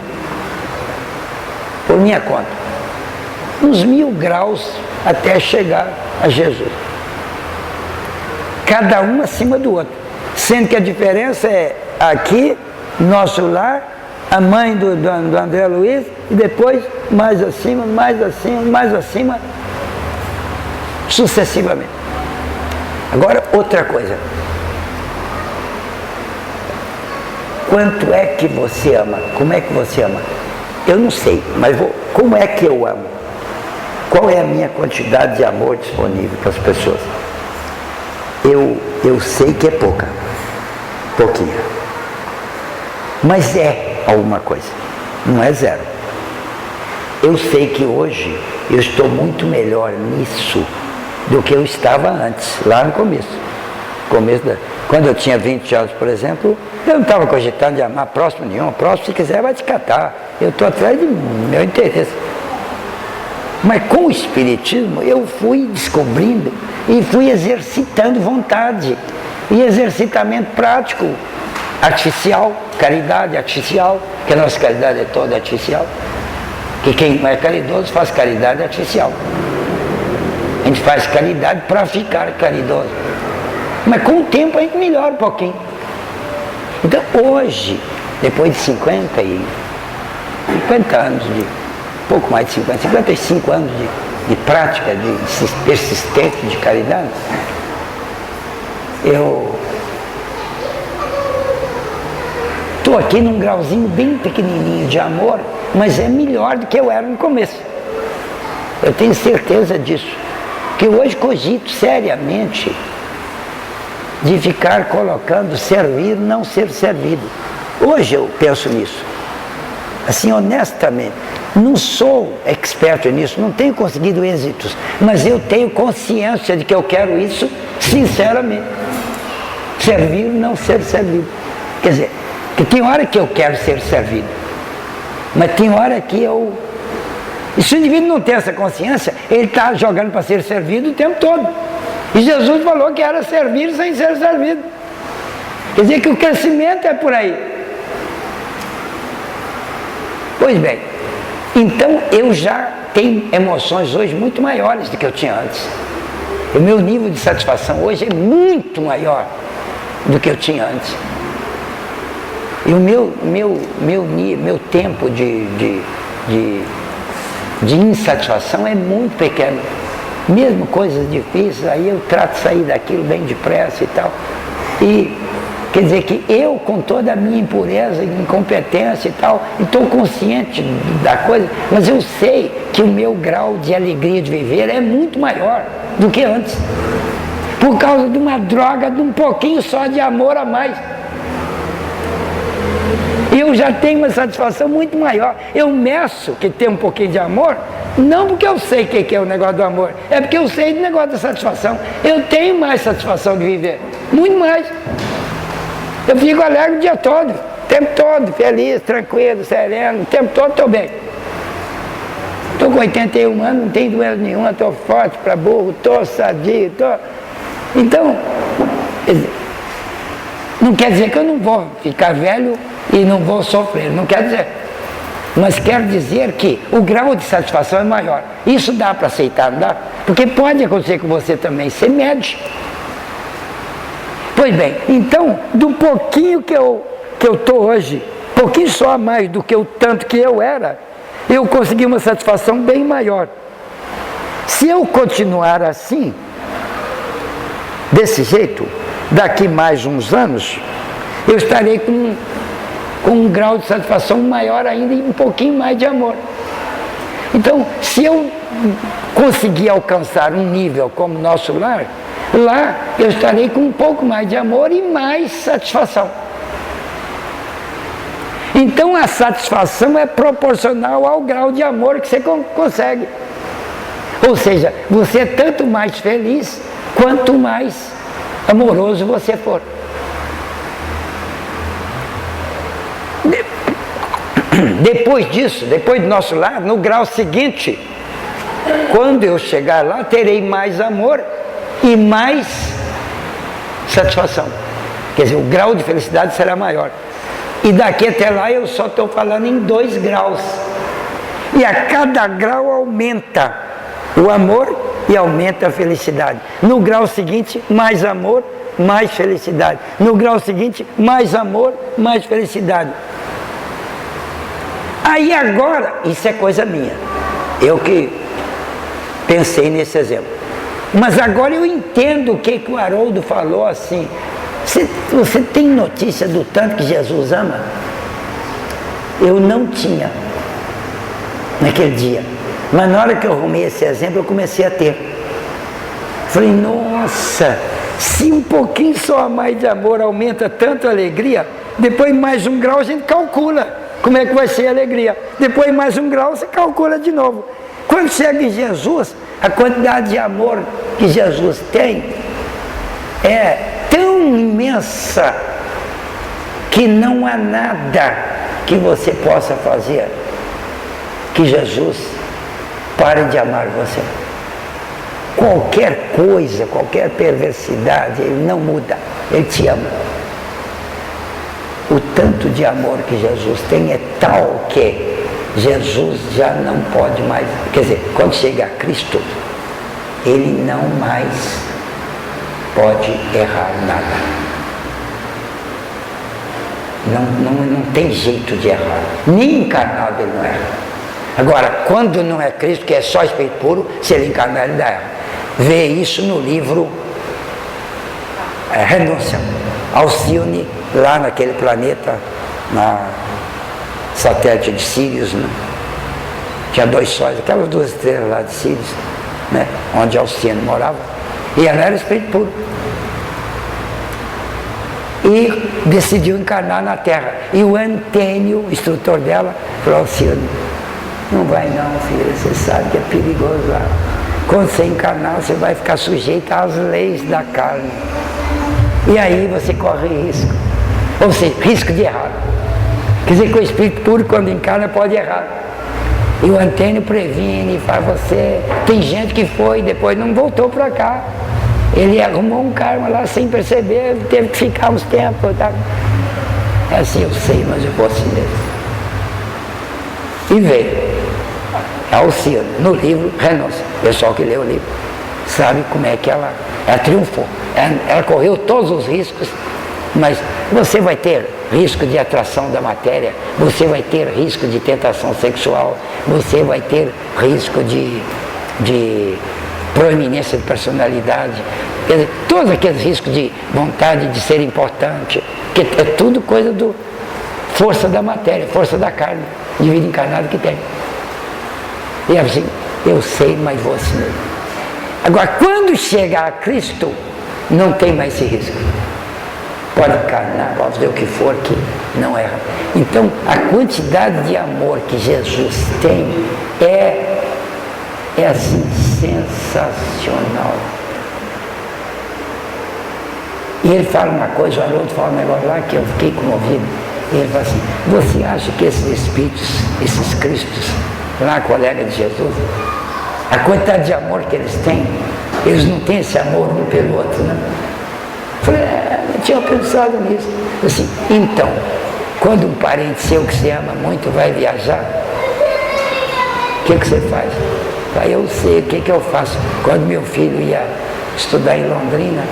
por minha conta. Uns 1000 graus até chegar a Jesus. Cada um acima do outro. Sendo que a diferença é aqui, Nosso Lar, a mãe do André Luiz, e depois mais acima, mais acima, mais acima, sucessivamente. Agora, outra coisa. Quanto é que você ama? Como é que você ama? Eu não sei, mas como é que eu amo? Qual é a minha quantidade de amor disponível para as pessoas? Eu sei que é pouca, pouquinha, mas é alguma coisa, não é zero. Eu sei que hoje eu estou muito melhor nisso do que eu estava antes, lá no começo. Quando eu tinha 20 anos, por exemplo, eu não estava cogitando de amar próximo nenhum. Próximo, se quiser, vai te catar. Eu estou atrás do meu interesse. Mas com o Espiritismo eu fui descobrindo e fui exercitando vontade. E exercitamento prático, artificial, caridade artificial, que a nossa caridade é toda artificial. Que quem não é caridoso faz caridade artificial. A gente faz caridade para ficar caridoso. Mas com o tempo a gente melhora um pouquinho. Então hoje, depois de 50 anos pouco mais de 55 anos de prática, de persistência de caridade, eu estou aqui num grauzinho bem pequenininho de amor, mas é melhor do que eu era no começo. Eu tenho certeza disso, que hoje cogito seriamente de ficar colocando servir, não ser servido. Hoje eu penso nisso, assim honestamente. Não sou experto nisso, não tenho conseguido êxitos, mas eu tenho consciência de que eu quero isso sinceramente. Servir, não ser servido. Quer dizer, que tem hora que eu quero ser servido, mas tem hora que eu... E se o indivíduo não tem essa consciência, ele está jogando para ser servido o tempo todo. E Jesus falou que era servir sem ser servido. Quer dizer que o crescimento é por aí. Pois bem, então eu já tenho emoções hoje muito maiores do que eu tinha antes. O meu nível de satisfação hoje é muito maior do que eu tinha antes. E o meu tempo de insatisfação é muito pequeno. Mesmo coisas difíceis, aí eu trato de sair daquilo bem depressa e tal. E quer dizer que eu, com toda a minha impureza, incompetência e tal, estou consciente da coisa, mas eu sei que o meu grau de alegria de viver é muito maior do que antes. Por causa de uma droga, de um pouquinho só de amor a mais. Eu já tenho uma satisfação muito maior. Eu meço que tem um pouquinho de amor, não porque eu sei o que é o negócio do amor, é porque eu sei do negócio da satisfação. Eu tenho mais satisfação de viver, muito mais. Eu fico alegre o dia todo, o tempo todo, feliz, tranquilo, sereno, o tempo todo estou bem. Estou com 81 anos, não tenho doença nenhuma, estou forte para burro, estou sadio, estou... Então, não quer dizer que eu não vou ficar velho e não vou sofrer, não quer dizer. Mas quer dizer que o grau de satisfação é maior. Isso dá para aceitar, não dá? Porque pode acontecer com você também, você mede. Pois bem, então, do pouquinho que eu estou hoje, pouquinho só a mais do que o tanto que eu era, eu consegui uma satisfação bem maior. Se eu continuar assim, desse jeito, daqui mais uns anos, eu estarei com um grau de satisfação maior ainda e um pouquinho mais de amor. Então, se eu conseguir alcançar um nível como nosso lar, lá eu estarei com um pouco mais de amor e mais satisfação. Então a satisfação é proporcional ao grau de amor que você consegue. Ou seja, você é tanto mais feliz quanto mais amoroso você for. Depois disso, depois do nosso lar, no grau seguinte, quando eu chegar lá, terei mais amor e mais satisfação. Quer dizer, o grau de felicidade será maior. E daqui até lá eu só estou falando em 2 graus. E a cada grau aumenta o amor e aumenta a felicidade. No grau seguinte, mais amor, mais felicidade. No grau seguinte, mais amor, mais felicidade. Aí agora, isso é coisa minha. Eu que pensei nesse exemplo. Mas agora eu entendo o que o Haroldo falou assim. Você tem notícia do tanto que Jesus ama? Eu não tinha naquele dia. Mas na hora que eu arrumei esse exemplo, eu comecei a ter. Falei, nossa, se um pouquinho só a mais de amor aumenta tanto a alegria, depois mais um grau a gente calcula como é que vai ser a alegria. Depois mais um grau você calcula de novo. Quando chega em Jesus, a quantidade de amor que Jesus tem é tão imensa que não há nada que você possa fazer que Jesus pare de amar você. Qualquer coisa, qualquer perversidade, ele não muda, ele te ama. O tanto de amor que Jesus tem é tal que Jesus já não pode mais, quer dizer, quando chega a Cristo, ele não mais pode errar nada. Não tem jeito de errar. Nem encarnado ele não erra. Agora, quando não é Cristo, que é só Espírito puro, se ele encarnar, ele dá erro. Vê isso no livro Renúncia. Alcione, lá naquele planeta, na satélite de Sírios, né? Tinha 2 sóis, aquelas 2 estrelas lá de Sírios, né? Onde Alcione morava. E ela era Espírito puro. E decidiu encarnar na Terra. E o Antênio, o instrutor dela, falou, Alcione, não vai não, filha, você sabe que é perigoso lá. Quando você encarnar, você vai ficar sujeito às leis da carne. E aí você corre risco. Ou seja, risco de errar. Quer dizer que o Espírito puro, quando encarna, pode errar. E o Antênio previne, faz você... Tem gente que foi e depois não voltou para cá. Ele arrumou um karma lá sem perceber, teve que ficar uns tempos. Tá? É assim, eu sei, mas eu posso mesmo. E veio. Alcina, no livro Renúncia. O pessoal que lê o livro sabe como é que ela triunfou. Ela correu todos os riscos, mas você vai ter risco de atração da matéria, você vai ter risco de tentação sexual, você vai ter risco de proeminência de personalidade, quer dizer, todos aqueles riscos de vontade de ser importante, que é tudo coisa do força da matéria, força da carne, de vida encarnada que tem. E assim, eu sei, mas vou assim mesmo. Agora, quando chegar a Cristo, não tem mais esse risco. Pode encarnar, pode fazer o que for, que não erra. Então, a quantidade de amor que Jesus tem é assim, sensacional. E ele fala uma coisa, o Haroldo fala um negócio lá que eu fiquei comovido. E ele fala assim, você acha que esses espíritos, esses cristos, lá colega de Jesus, a quantidade de amor que eles têm, eles não têm esse amor um pelo outro, né? Eu falei, não tinha pensado nisso. Assim, então, quando um parente seu que se ama muito vai viajar, o que você faz? Aí eu sei o que eu faço. Quando meu filho ia estudar em Londrina,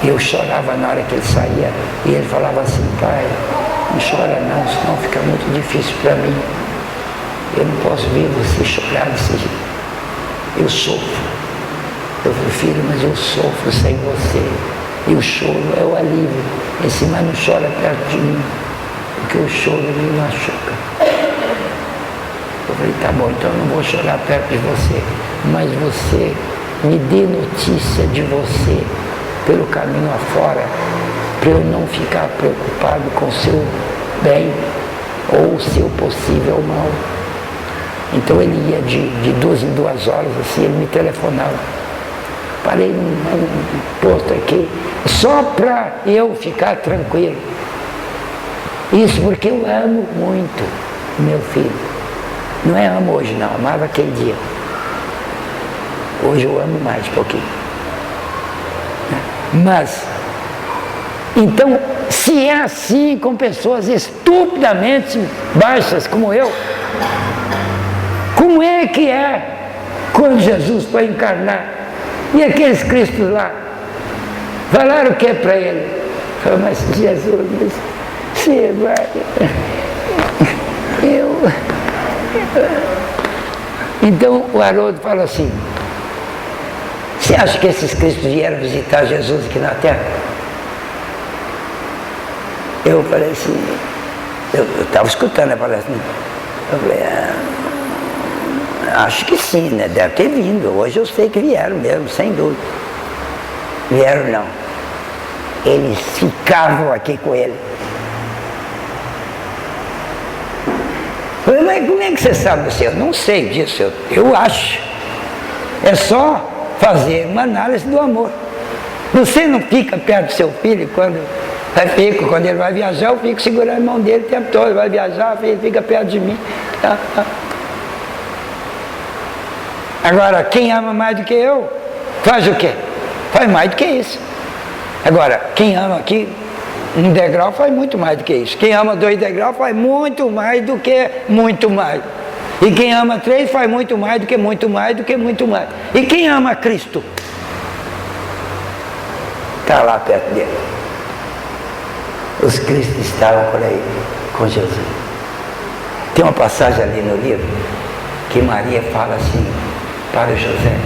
eu chorava na hora que ele saía, e ele falava assim, pai, não chora não, senão fica muito difícil para mim. Eu não posso ver você chorar desse jeito. Eu sofro. Eu falei, filho, mas eu sofro sem você. E o choro é o alívio. Esse mas não chora perto de mim, porque o choro me machuca. Eu falei, tá bom, então eu não vou chorar perto de você, mas você me dê notícia de você pelo caminho afora, para eu não ficar preocupado com o seu bem ou o seu possível mal. Então ele ia de 2 em 2 horas, assim, ele me telefonava. Parei num posto aqui, só para eu ficar tranquilo. Isso porque eu amo muito meu filho. Não é amo hoje não, amava aquele dia. Hoje eu amo mais um pouquinho. Mas, então, se é assim com pessoas estupidamente baixas como eu, como é que é quando Jesus foi encarnar? E aqueles cristos lá, falaram o que para ele? Falaram, mas Jesus, você vai... Então o Haroldo fala assim, você acha que esses cristos vieram visitar Jesus aqui na Terra? Eu falei assim, eu estava escutando a palestra, eu falei, acho que sim, né? Deve ter vindo, hoje eu sei que vieram mesmo, sem dúvida. Vieram não, eles ficavam aqui com ele. Eu falei, mas como é que você sabe disso? Eu não sei disso, eu acho. É só fazer uma análise do amor. Você não fica perto do seu filho quando ele vai viajar, eu fico segurando a mão dele o tempo todo, ele vai viajar, ele fica perto de mim. Agora, quem ama mais do que eu, faz o quê? Faz mais do que isso. Agora, quem ama aqui, 1 degrau faz muito mais do que isso. Quem ama 2 degraus faz muito mais do que muito mais. E quem ama 3 faz muito mais do que muito mais do que muito mais. E quem ama Cristo? Está lá perto dele. Os cristos estavam por aí com Jesus. Tem uma passagem ali no livro que Maria fala assim para José.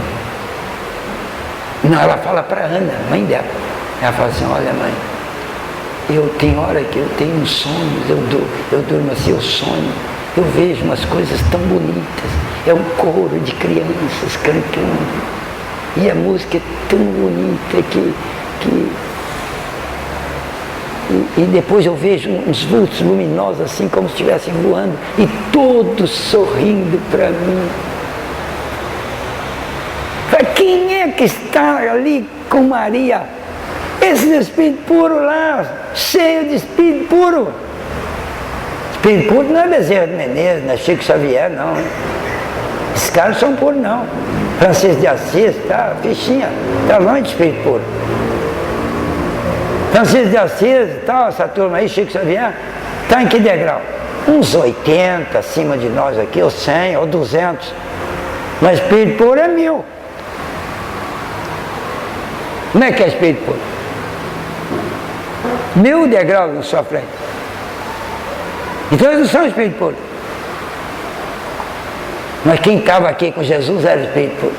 Não, ela fala para Ana, mãe dela. Ela fala assim, olha mãe, eu tenho hora que eu tenho uns sonhos, eu durmo assim, eu sonho, eu vejo umas coisas tão bonitas, é um coro de crianças cantando, e a música é tão bonita e depois eu vejo uns vultos luminosos assim, como se estivessem voando, e todos sorrindo para mim. Quem é que está ali com Maria? Esse espírito puro lá, cheio de espírito puro. Espírito puro não é Bezerra de Menezes, não é Chico Xavier, não. Esses caras não são puros, não. Francisco de Assis, tá, fichinha, tá longe de espírito puro. Francisco de Assis, tal, essa turma aí, Chico Xavier, tá em que degrau? uns 80 acima de nós aqui, ou 100, ou 200. Mas espírito puro é 1000. Como é que é espírito puro? 1000 degraus na sua frente. Então eles não são espírito puro. Mas quem estava aqui com Jesus era espírito puro.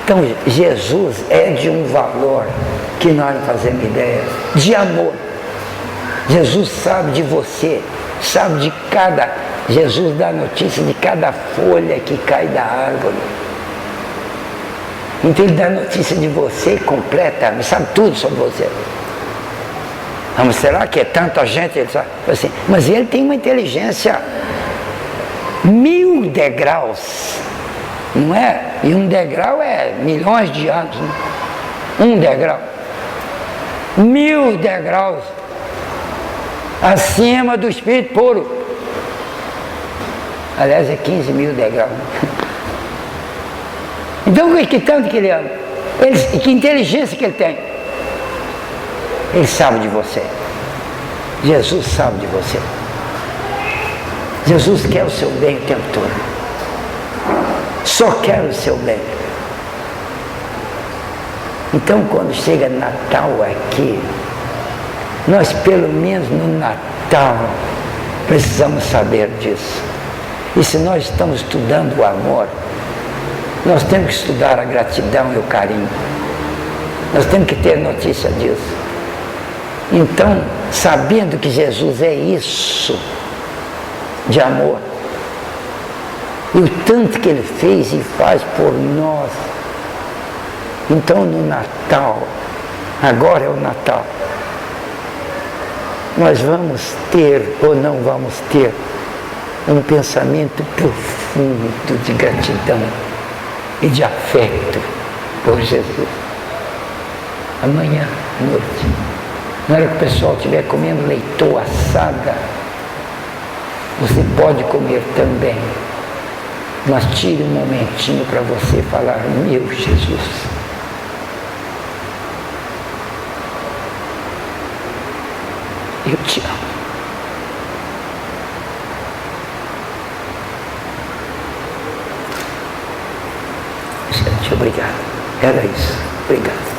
Então Jesus é de um valor que nós não fazemos ideia, de amor. Jesus sabe de você, sabe de cada... Jesus dá notícia de cada folha que cai da árvore. Então ele dá notícia de você completa, sabe tudo sobre você. Mas será que é tanta gente? Ele sabe, assim, mas ele tem uma inteligência 1000 degraus, não é? E um degrau é milhões de anos, né? Um degrau, 1000 degraus acima do espírito puro. Aliás, é 15.000 degraus. Então, que tanto que ele ama? Que inteligência que ele tem? Ele sabe de você. Jesus sabe de você. Jesus quer o seu bem o tempo todo. Só quer o seu bem. Então, quando chega Natal aqui, nós pelo menos no Natal precisamos saber disso. E se nós estamos estudando o amor, nós temos que estudar a gratidão e o carinho. Nós temos que ter notícia disso. Então, sabendo que Jesus é isso, de amor, e o tanto que ele fez e faz por nós, então no Natal, agora é o Natal, nós vamos ter ou não vamos ter um pensamento profundo de gratidão e de afeto por Jesus. Amanhã à noite, na hora que o pessoal estiver comendo leitoa assada, você pode comer também, mas tire um momentinho para você falar: meu Jesus, eu te amo. Gente, obrigado. Era isso. Obrigado.